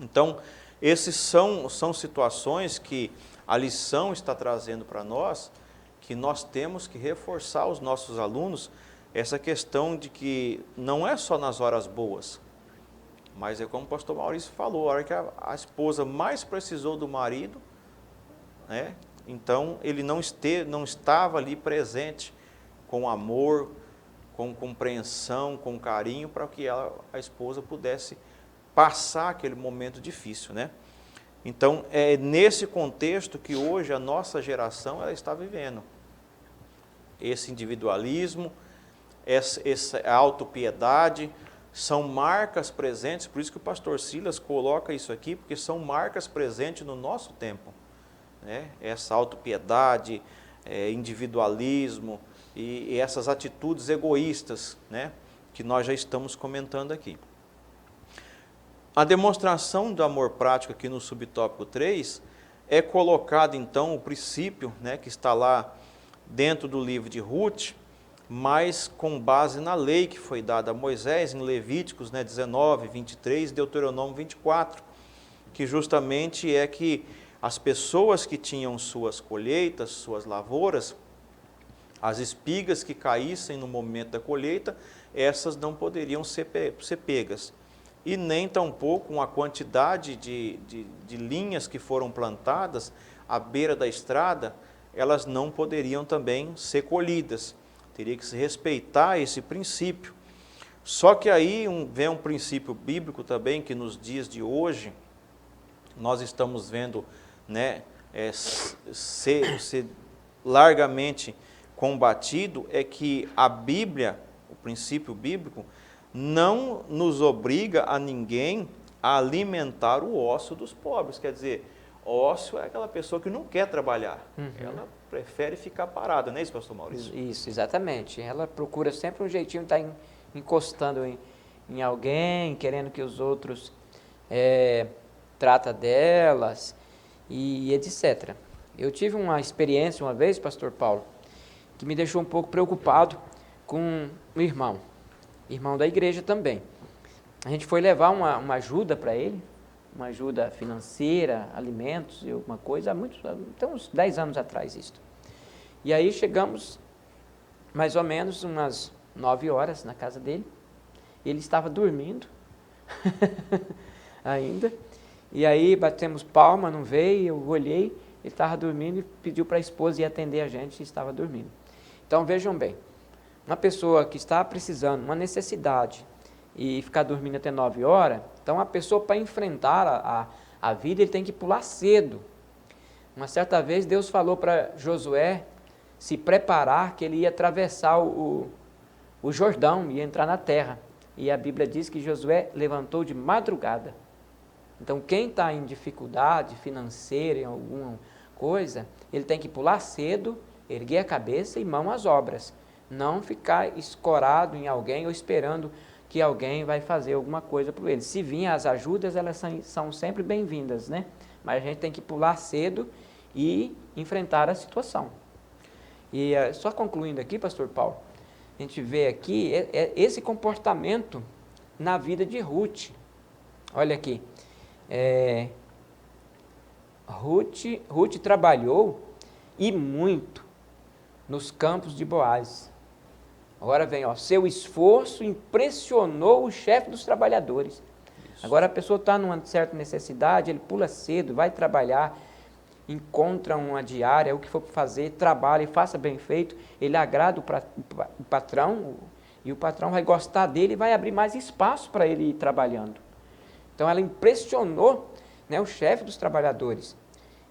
Então, esses são situações que a lição está trazendo para nós, que nós temos que reforçar os nossos alunos, essa questão de que não é só nas horas boas, mas é como o pastor Maurício falou, a hora que a esposa mais precisou do marido, né? Então ele não estava ali presente com amor, com compreensão, com carinho, para que a esposa pudesse passar aquele momento difícil, né? Então é nesse contexto que hoje a nossa geração ela está vivendo. Esse individualismo, essa autopiedade, são marcas presentes, por isso que o pastor Silas coloca isso aqui, porque são marcas presentes no nosso tempo, né? Essa autopiedade, individualismo e essas atitudes egoístas, né? Que nós já estamos comentando aqui. A demonstração do amor prático aqui no subtópico 3 é colocado então o princípio, né, que está lá dentro do livro de Ruth, mas com base na lei que foi dada a Moisés em Levíticos, né, 19, 23, Deuteronômio 24, que justamente é que as pessoas que tinham suas colheitas, suas lavouras, as espigas que caíssem no momento da colheita, essas não poderiam ser pegas. E nem tampouco uma quantidade de linhas que foram plantadas à beira da estrada, elas não poderiam também ser colhidas. Teria que se respeitar esse princípio. Só que aí vem um princípio bíblico também, que nos dias de hoje, nós estamos vendo, né, ser largamente combatido, é que a Bíblia, o princípio bíblico, não nos obriga a ninguém a alimentar o ócio dos pobres. Quer dizer, ócio é aquela pessoa que não quer trabalhar. Ela prefere ficar parada, não é isso, pastor Maurício? Isso, exatamente. Ela procura sempre um jeitinho de estar encostando em alguém, querendo que os outros tratem delas e etc. Eu tive uma experiência uma vez, pastor Paulo, que me deixou um pouco preocupado com um irmão da igreja também. A gente foi levar uma ajuda para ele, uma ajuda financeira, alimentos e alguma coisa, até uns 10 anos atrás isso. E aí chegamos mais ou menos umas 9 horas na casa dele, ele estava dormindo ainda, e aí batemos palma, não veio, eu olhei, ele estava dormindo e pediu para a esposa ir atender a gente e estava dormindo. Então vejam bem, uma pessoa que está precisando, uma necessidade, e ficar dormindo até 9 horas, então a pessoa para enfrentar a vida, ele tem que pular cedo. Uma certa vez Deus falou para Josué se preparar, que ele ia atravessar o Jordão, ia entrar na terra. E a Bíblia diz que Josué levantou de madrugada. Então quem está em dificuldade financeira, em alguma coisa, ele tem que pular cedo, erguer a cabeça e mão às obras. Não ficar escorado em alguém ou esperando que alguém vai fazer alguma coisa por ele. Se vir as ajudas, elas são sempre bem-vindas, né? Mas a gente tem que pular cedo e enfrentar a situação. E só concluindo aqui, pastor Paulo, a gente vê aqui esse comportamento na vida de Ruth. Olha aqui, Ruth trabalhou e muito nos campos de Boaz. Agora vem, seu esforço impressionou o chefe dos trabalhadores. Isso. Agora a pessoa está numa certa necessidade, ele pula cedo, vai trabalhar, encontra uma diária, o que for fazer, trabalha e faça bem feito, ele agrada o patrão, e o patrão vai gostar dele e vai abrir mais espaço para ele ir trabalhando. Então ela impressionou, né, o chefe dos trabalhadores.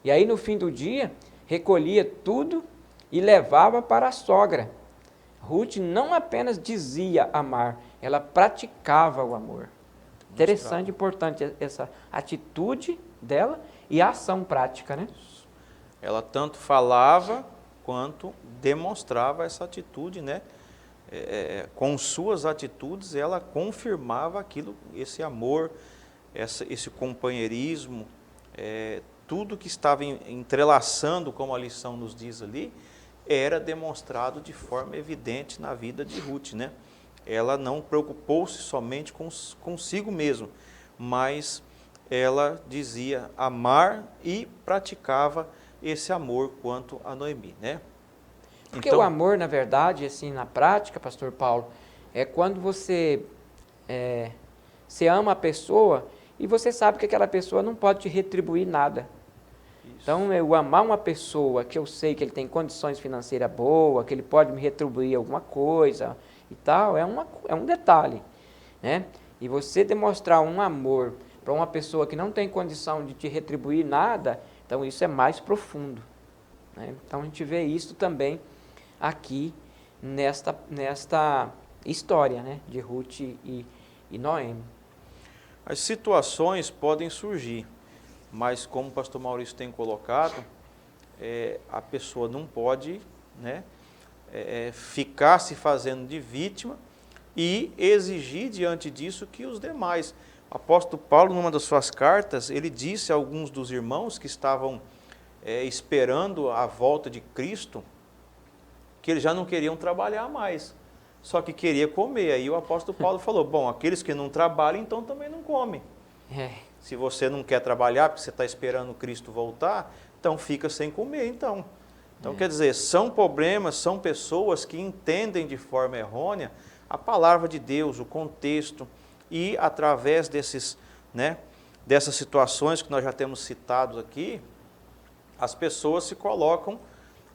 E aí no fim do dia, recolhia tudo e levava para a sogra. Ruth não apenas dizia amar, ela praticava o amor. Interessante, importante essa atitude dela e a ação prática, né? Ela tanto falava quanto demonstrava essa atitude, né? Com suas atitudes ela confirmava esse amor, esse companheirismo, tudo que estava entrelaçando, como a lição nos diz ali, era demonstrado de forma evidente na vida de Ruth, né? Ela não preocupou-se somente consigo mesmo, mas ela dizia amar e praticava esse amor quanto a Noemi, né? Porque Então, o amor, na verdade, assim, na prática, pastor Paulo, é quando você ama a pessoa e você sabe que aquela pessoa não pode te retribuir nada. isso. Então, eu amar uma pessoa que eu sei que ele tem condições financeiras boas, que ele pode me retribuir alguma coisa e tal, é um detalhe, né? E você demonstrar um amor para uma pessoa que não tem condição de te retribuir nada, então isso é mais profundo, né? Então, a gente vê isso também aqui nesta história, né, de Ruth e Noemi. As situações podem surgir, mas como o pastor Maurício tem colocado, a pessoa não pode, né, ficar se fazendo de vítima e exigir diante disso que os demais. O apóstolo Paulo, numa das suas cartas, ele disse a alguns dos irmãos que estavam esperando a volta de Cristo, que eles já não queriam trabalhar mais, só que queria comer. Aí o apóstolo Paulo falou, bom, aqueles que não trabalham, então também não comem. Se você não quer trabalhar porque você está esperando Cristo voltar, então fica sem comer, então. Então, quer dizer, são problemas, são pessoas que entendem de forma errônea a palavra de Deus, o contexto, e através dessas situações que nós já temos citado aqui, as pessoas se colocam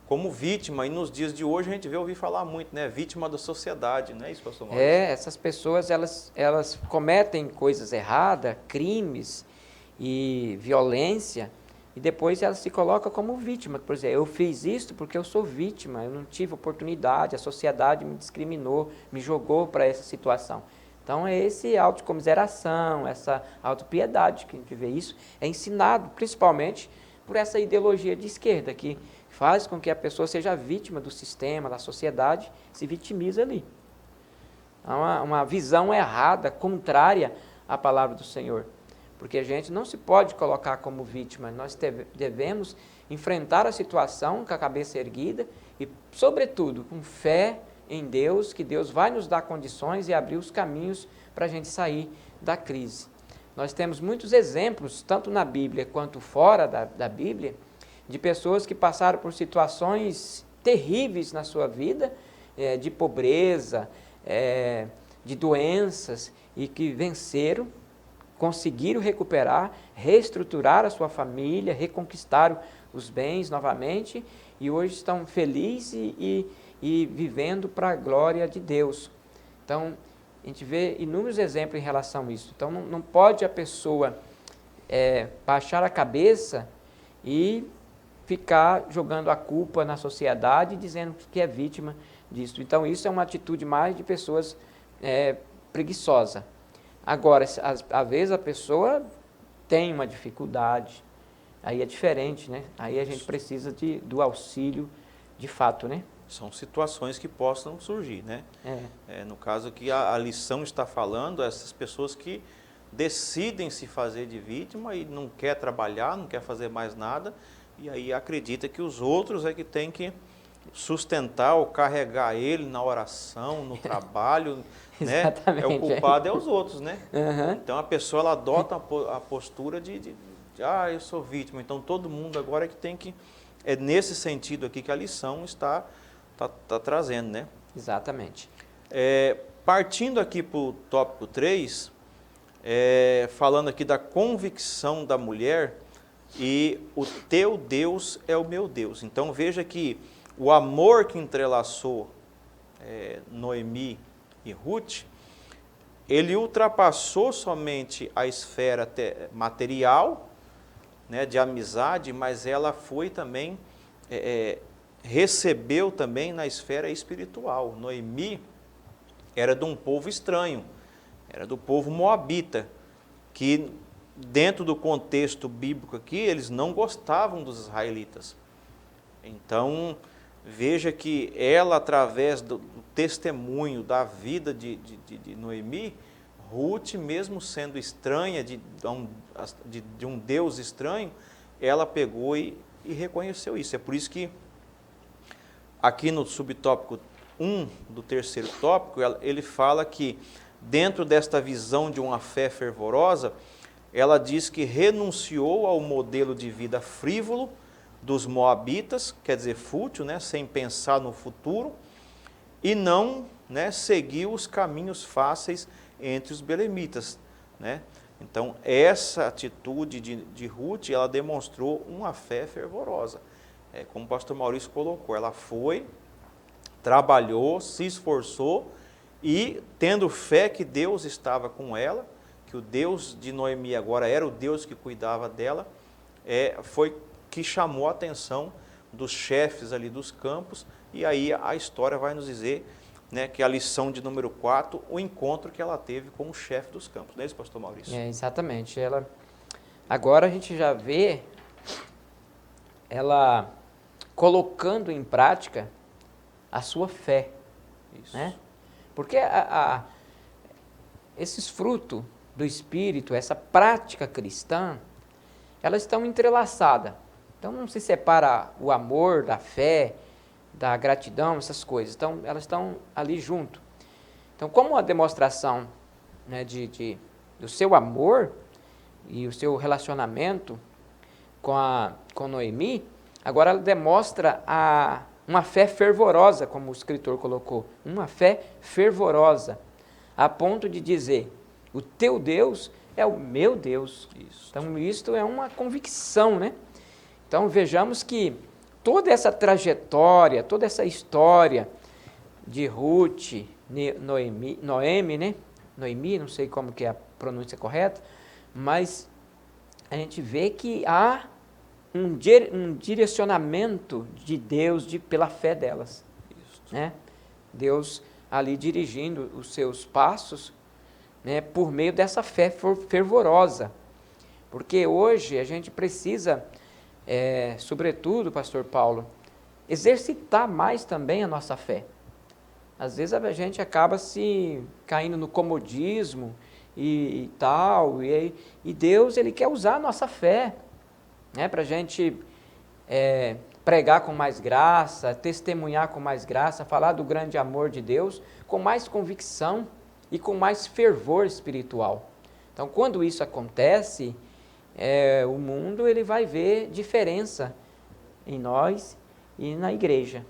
como vítima, e nos dias de hoje a gente vê ouvir falar muito, né? Vítima da sociedade, não é isso, pastor Maurício? Essas pessoas, elas cometem coisas erradas, crimes e violência, e depois elas se colocam como vítima. Por exemplo, eu fiz isso porque eu sou vítima, eu não tive oportunidade, a sociedade me discriminou, me jogou para essa situação. Então, é esse autocomiseração, essa autopiedade que a gente vê isso, é ensinado principalmente por essa ideologia de esquerda, que faz com que a pessoa seja vítima do sistema, da sociedade, se vitimiza ali. É uma visão errada, contrária à palavra do Senhor. Porque a gente não se pode colocar como vítima, nós devemos enfrentar a situação com a cabeça erguida e, sobretudo, com fé em Deus, que Deus vai nos dar condições e abrir os caminhos para a gente sair da crise. Nós temos muitos exemplos, tanto na Bíblia quanto fora da Bíblia, de pessoas que passaram por situações terríveis na sua vida, de pobreza, de doenças, e que venceram, conseguiram recuperar, reestruturar a sua família, reconquistaram os bens novamente, e hoje estão felizes e vivendo para a glória de Deus. Então, a gente vê inúmeros exemplos em relação a isso. Então, não pode a pessoa baixar a cabeça e ficar jogando a culpa na sociedade, dizendo que é vítima disso. Então, isso é uma atitude mais de pessoas preguiçosas. Agora, às vezes a pessoa tem uma dificuldade, aí é diferente, né? Aí a gente precisa do auxílio de fato, né? São situações que possam surgir, né? No caso que a lição está falando, essas pessoas que decidem se fazer de vítima e não quer trabalhar, não quer fazer mais nada, e aí acredita que os outros é que tem que sustentar ou carregar ele na oração, no trabalho, né? Exatamente. O culpado é os outros, né? Uhum. Então a pessoa ela adota a postura de eu sou vítima, então todo mundo agora é que tem que... É nesse sentido aqui que a lição está trazendo, né? Exatamente. Partindo aqui para o tópico 3, falando aqui da convicção da mulher, e o teu Deus é o meu Deus. Então veja que o amor que entrelaçou Noemi e Ruth, ele ultrapassou somente a esfera material, né, de amizade, mas ela foi também, recebeu também na esfera espiritual. Noemi era de um povo estranho, era do povo moabita, que dentro do contexto bíblico aqui, eles não gostavam dos israelitas. Então, veja que ela, através do testemunho da vida de Noemi, Ruth, mesmo sendo estranha de um Deus estranho, ela pegou e reconheceu isso. É por isso que aqui no subtópico 1 do terceiro tópico, ele fala que dentro desta visão de uma fé fervorosa, ela diz que renunciou ao modelo de vida frívolo dos moabitas, quer dizer, fútil, né, sem pensar no futuro, e não, né, seguiu os caminhos fáceis entre os belemitas, né? Então, essa atitude de Ruth, ela demonstrou uma fé fervorosa. Como o pastor Maurício colocou, ela foi, trabalhou, se esforçou e, tendo fé que Deus estava com ela, que o Deus de Noemi agora era o Deus que cuidava dela, foi que chamou a atenção dos chefes ali dos campos, e aí a história vai nos dizer, né, que a lição de número 4, o encontro que ela teve com o chefe dos campos. Não é isso, pastor Maurício? Exatamente. Agora a gente já vê ela colocando em prática a sua fé. Isso. Né? Porque esses frutos do Espírito, essa prática cristã, elas estão entrelaçadas. Então não se separa o amor da fé, da gratidão, essas coisas. Então elas estão ali junto. Então, como a demonstração, né, do seu amor e o seu relacionamento com Noemi, agora ela demonstra uma fé fervorosa, como o escritor colocou, uma fé fervorosa, a ponto de dizer, o teu Deus é o meu Deus. Isso. Então, isto é uma convicção, né? Então, vejamos que toda essa trajetória, toda essa história de Ruth, Noemi, né? Noemi, não sei como que é a pronúncia correta, mas a gente vê que há um direcionamento de Deus pela fé delas. Isso. Né? Deus ali dirigindo os seus passos, né, por meio dessa fé fervorosa. Porque hoje a gente precisa, sobretudo, pastor Paulo, exercitar mais também a nossa fé. Às vezes a gente acaba se caindo no comodismo e tal, e Deus, Ele quer usar a nossa fé, né, para a gente pregar com mais graça, testemunhar com mais graça, falar do grande amor de Deus com mais convicção e com mais fervor espiritual. Então, quando isso acontece, o mundo ele vai ver diferença em nós e na igreja.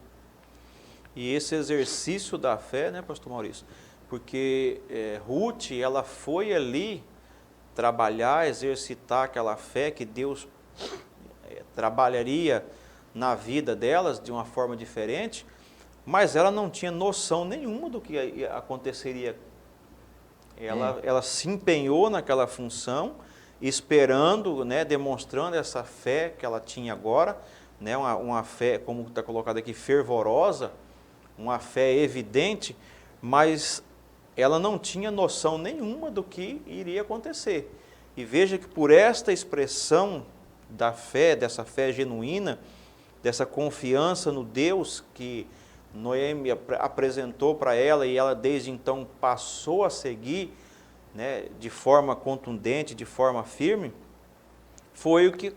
E esse exercício da fé, né, pastor Maurício? Porque Ruth, ela foi ali trabalhar, exercitar aquela fé que Deus trabalharia na vida delas de uma forma diferente, mas ela não tinha noção nenhuma do que aconteceria. Ela se empenhou naquela função, esperando, né, demonstrando essa fé que ela tinha agora, né, uma fé, como está colocado aqui, fervorosa, uma fé evidente, mas ela não tinha noção nenhuma do que iria acontecer. E veja que por esta expressão da fé, dessa fé genuína, dessa confiança no Deus que Noemi apresentou para ela e ela desde então passou a seguir, né, de forma contundente, de forma firme, foi o que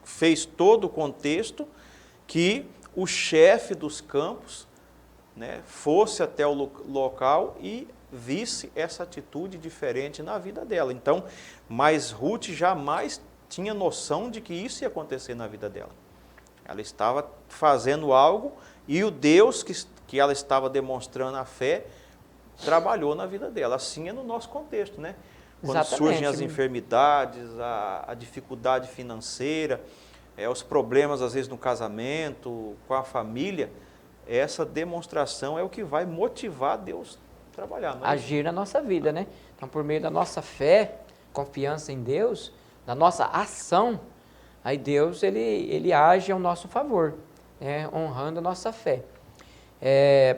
fez todo o contexto que o chefe dos campos, né, fosse até o local e visse essa atitude diferente na vida dela. Então, mas Ruth jamais tinha noção de que isso ia acontecer na vida dela. Ela estava fazendo algo e o Deus que ela estava demonstrando a fé trabalhou na vida dela. Assim é no nosso contexto, né? Quando surgem as enfermidades, a dificuldade financeira, os problemas às vezes no casamento, com a família, essa demonstração é o que vai motivar Deus a trabalhar. Não é? Agir na nossa vida, né? Então, por meio da nossa fé, confiança em Deus, da nossa ação, aí Deus ele age ao nosso favor, né? Honrando a nossa fé.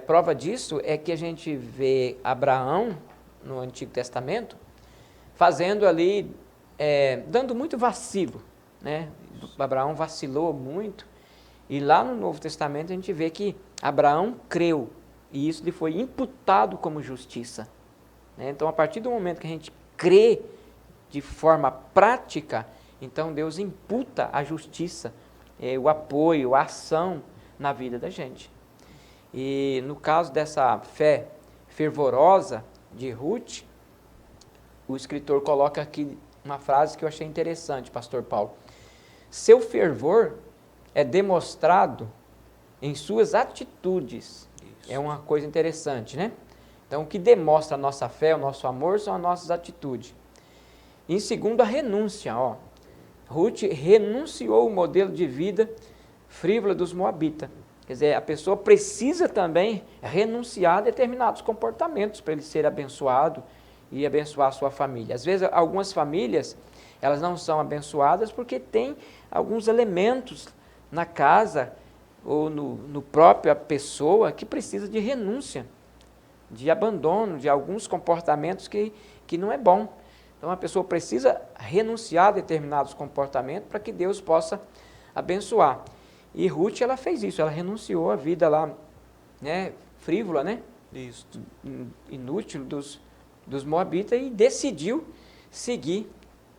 Prova disso é que a gente vê Abraão, no Antigo Testamento, fazendo ali, dando muito vacilo, né? Abraão vacilou muito, e lá no Novo Testamento a gente vê que Abraão creu, e isso lhe foi imputado como justiça. né? Então, a partir do momento que a gente crê de forma prática, então Deus imputa a justiça, o apoio, a ação na vida da gente. E no caso dessa fé fervorosa de Ruth, o escritor coloca aqui uma frase que eu achei interessante, pastor Paulo. Seu fervor é demonstrado em suas atitudes. Isso. É uma coisa interessante, né? Então, o que demonstra a nossa fé, o nosso amor, são as nossas atitudes. Em segundo, a renúncia. Ruth renunciou o modelo de vida frívola dos moabitas. Quer dizer, a pessoa precisa também renunciar a determinados comportamentos para ele ser abençoado e abençoar a sua família. Às vezes, algumas famílias, elas não são abençoadas porque tem alguns elementos na casa ou no própria pessoa que precisa de renúncia, de abandono, de alguns comportamentos que não é bom. Então, a pessoa precisa renunciar a determinados comportamentos para que Deus possa abençoar. E Ruth, ela fez isso, ela renunciou à vida lá, né, frívola, né? Isso. Inútil dos moabitas e decidiu seguir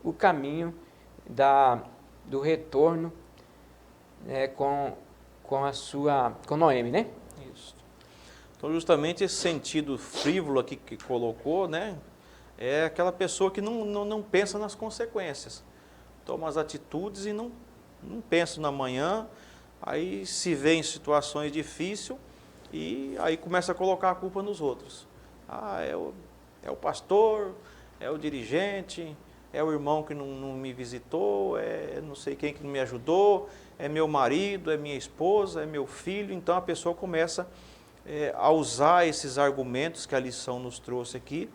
o caminho do retorno, né, com Noemi, né? Isso. Então, justamente esse sentido frívolo aqui que colocou, né, é aquela pessoa que não pensa nas consequências. Toma as atitudes e não pensa no amanhã, aí se vê em situações difíceis e aí começa a colocar a culpa nos outros. É o pastor, é o dirigente, é o irmão que não me visitou, é não sei quem que não me ajudou, é meu marido, é minha esposa, é meu filho. Então a pessoa começa a usar esses argumentos que a lição nos trouxe aqui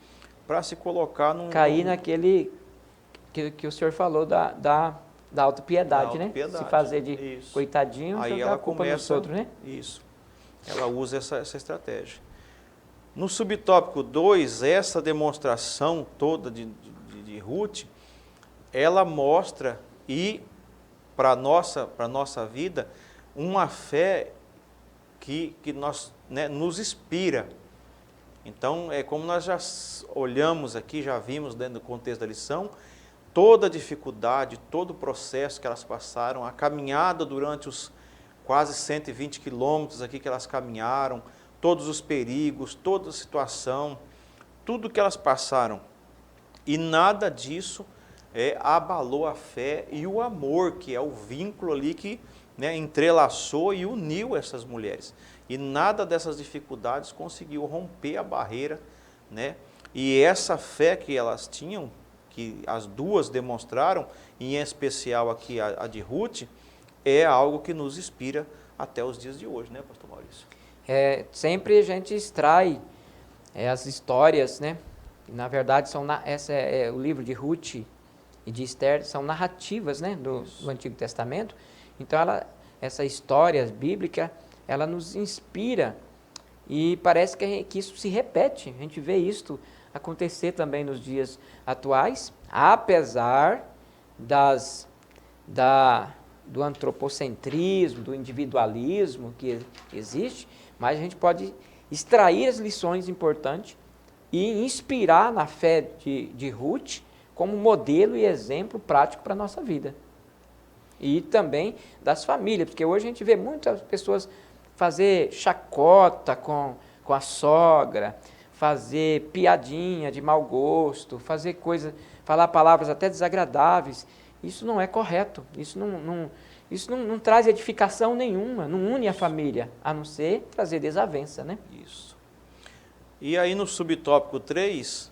para se colocar cair naquele que o senhor falou da autopiedade, né? Se fazer de isso. Coitadinho, aí jogar ela a culpa começa, nos outros, né? Isso. Ela usa essa estratégia. No subtópico 2, essa demonstração toda de Ruth, ela mostra para a nossa vida uma fé que nos inspira. Então, como nós já olhamos aqui, já vimos dentro do contexto da lição, toda a dificuldade, todo o processo que elas passaram, a caminhada durante os quase 120 quilômetros aqui que elas caminharam, todos os perigos, toda a situação, tudo que elas passaram. E nada disso abalou a fé e o amor, que é o vínculo ali que entrelaçou e uniu essas mulheres. E nada dessas dificuldades conseguiu romper a barreira, né? E essa fé que elas tinham, que as duas demonstraram, em especial aqui a de Ruth, é algo que nos inspira até os dias de hoje, né, pastor Maurício? Sempre a gente extrai as histórias, né? Na verdade, o livro de Ruth e de Esther são narrativas, né, do Antigo Testamento. Então, essa história bíblica, ela nos inspira e parece que isso se repete. A gente vê isso acontecer também nos dias atuais, apesar do antropocentrismo, do individualismo que existe, mas a gente pode extrair as lições importantes e inspirar na fé de Ruth como modelo e exemplo prático para a nossa vida. E também das famílias, porque hoje a gente vê muitas pessoas fazer chacota com a sogra, fazer piadinha de mau gosto, falar palavras até desagradáveis. Isso não é correto, isso não traz edificação nenhuma, não une a família, a não ser trazer desavença, né? Isso. E aí no subtópico 3,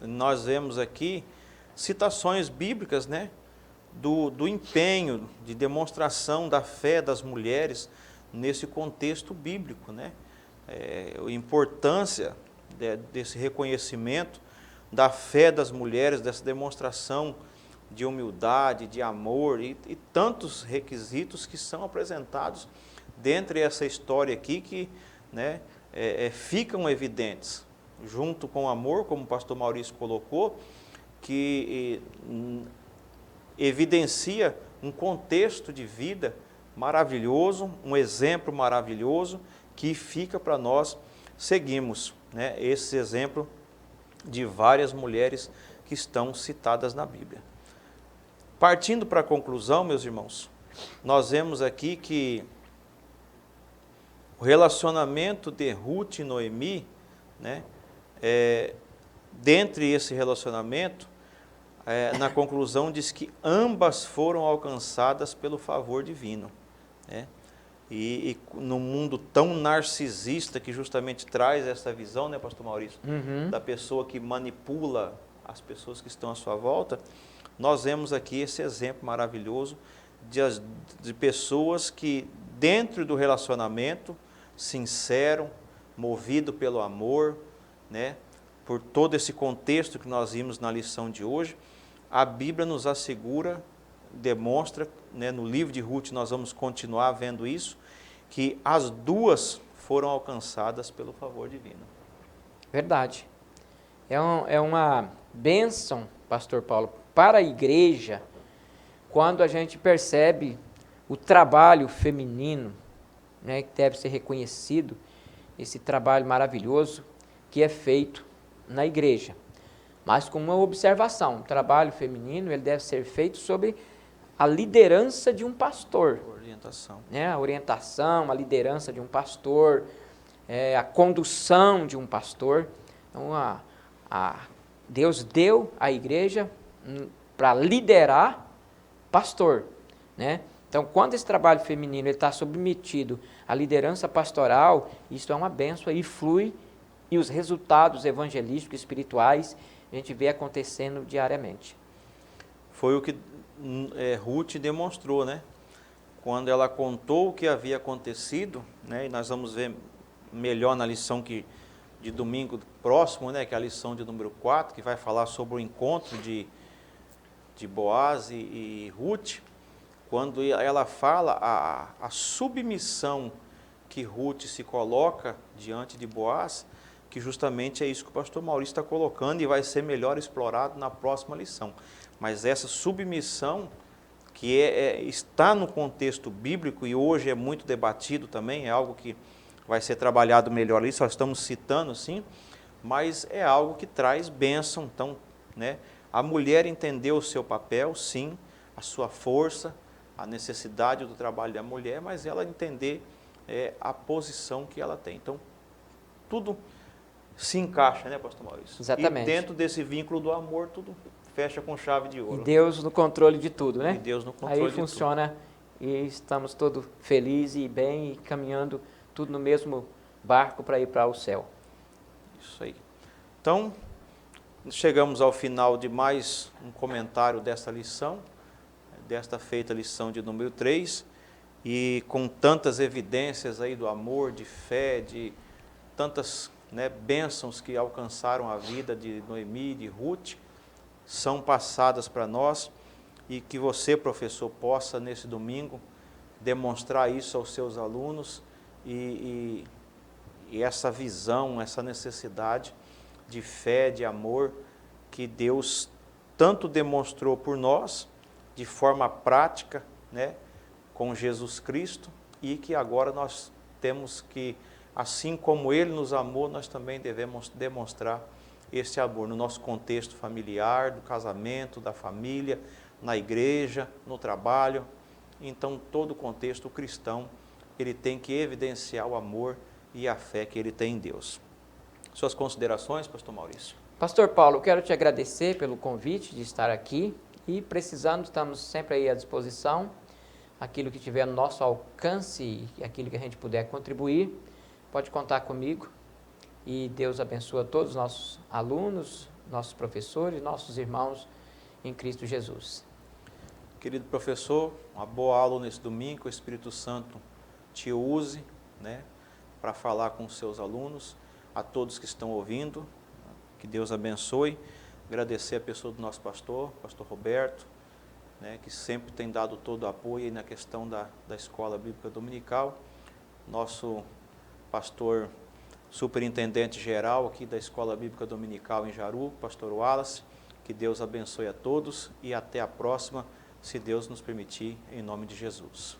nós vemos aqui citações bíblicas, né? Do empenho, de demonstração da fé das mulheres nesse contexto bíblico, né? A importância desse reconhecimento da fé das mulheres, dessa demonstração de humildade, de amor e tantos requisitos que são apresentados dentro dessa história aqui que ficam evidentes, junto com o amor, como o pastor Maurício colocou, que evidencia um contexto de vida maravilhoso, um exemplo maravilhoso que fica para nós seguirmos, né, esse exemplo de várias mulheres que estão citadas na Bíblia. Partindo para a conclusão, meus irmãos, nós vemos aqui que o relacionamento de Ruth e Noemi, né, dentre esse relacionamento, na conclusão diz que ambas foram alcançadas pelo favor divino, né? E no mundo tão narcisista que justamente traz essa visão, né, pastor Maurício, da pessoa que manipula as pessoas que estão à sua volta, nós vemos aqui esse exemplo maravilhoso de pessoas que dentro do relacionamento, sincero, movido pelo amor, né, por todo esse contexto que nós vimos na lição de hoje, a Bíblia nos assegura, demonstra, né, no livro de Ruth nós vamos continuar vendo isso, que as duas foram alcançadas pelo favor divino. Verdade. É uma bênção, pastor Paulo, para a igreja, quando a gente percebe o trabalho feminino, né, que deve ser reconhecido, esse trabalho maravilhoso que é feito na igreja. Mas com uma observação, o trabalho feminino ele deve ser feito sob a liderança de um pastor. Orientação. Né? A orientação, a liderança de um pastor, a condução de um pastor. Então, Deus deu à igreja para liderar pastor. Né? Então, quando esse trabalho feminino está submetido à liderança pastoral, isso é uma bênção e flui, e os resultados evangelísticos e espirituais a gente vê acontecendo diariamente. Foi o que Ruth demonstrou, né? Quando ela contou o que havia acontecido, né? E nós vamos ver melhor na lição de domingo próximo, né? Que é a lição de número 4, que vai falar sobre o encontro de Boaz e Ruth. Quando ela fala a submissão que Ruth se coloca diante de Boaz, que justamente é isso que o pastor Maurício está colocando e vai ser melhor explorado na próxima lição. Mas essa submissão que está no contexto bíblico e hoje é muito debatido também, é algo que vai ser trabalhado melhor ali, só estamos citando sim, mas é algo que traz bênção. Então, né, a mulher entendeu o seu papel, sim, a sua força, a necessidade do trabalho da mulher, mas ela entender a posição que ela tem. Então, tudo se encaixa, né, pastor Maurício? Exatamente. E dentro desse vínculo do amor, tudo fecha com chave de ouro. E Deus no controle de tudo, né? E Deus no controle de tudo. Aí funciona e estamos todos felizes e bem e caminhando tudo no mesmo barco para ir para o céu. Isso aí. Então, chegamos ao final de mais um comentário desta lição, desta feita lição de número 3, e com tantas evidências aí do amor, de fé, de tantas, né, bênçãos que alcançaram a vida de Noemi, de Ruth, são passadas para nós, e que você, professor, possa nesse domingo demonstrar isso aos seus alunos e essa visão, essa necessidade de fé, de amor que Deus tanto demonstrou por nós, de forma prática, né, com Jesus Cristo, e que agora nós temos que, assim como Ele nos amou, nós também devemos demonstrar esse amor no nosso contexto familiar, do casamento, da família, na igreja, no trabalho. Então, todo o contexto cristão, ele tem que evidenciar o amor e a fé que ele tem em Deus. Suas considerações, pastor Maurício? Pastor Paulo, eu quero te agradecer pelo convite de estar aqui e precisando, estamos sempre aí à disposição, aquilo que tiver no nosso alcance e aquilo que a gente puder contribuir, pode contar comigo. E Deus abençoe a todos os nossos alunos, nossos professores, nossos irmãos em Cristo Jesus. Querido professor, uma boa aula nesse domingo, que o Espírito Santo te use, né, para falar com os seus alunos, a todos que estão ouvindo, que Deus abençoe. Agradecer a pessoa do nosso pastor Roberto, né, que sempre tem dado todo o apoio aí na questão da Escola Bíblica Dominical. Nosso pastor superintendente geral aqui da Escola Bíblica Dominical em Jaru, pastor Wallace. Que Deus abençoe a todos e até a próxima, se Deus nos permitir, em nome de Jesus.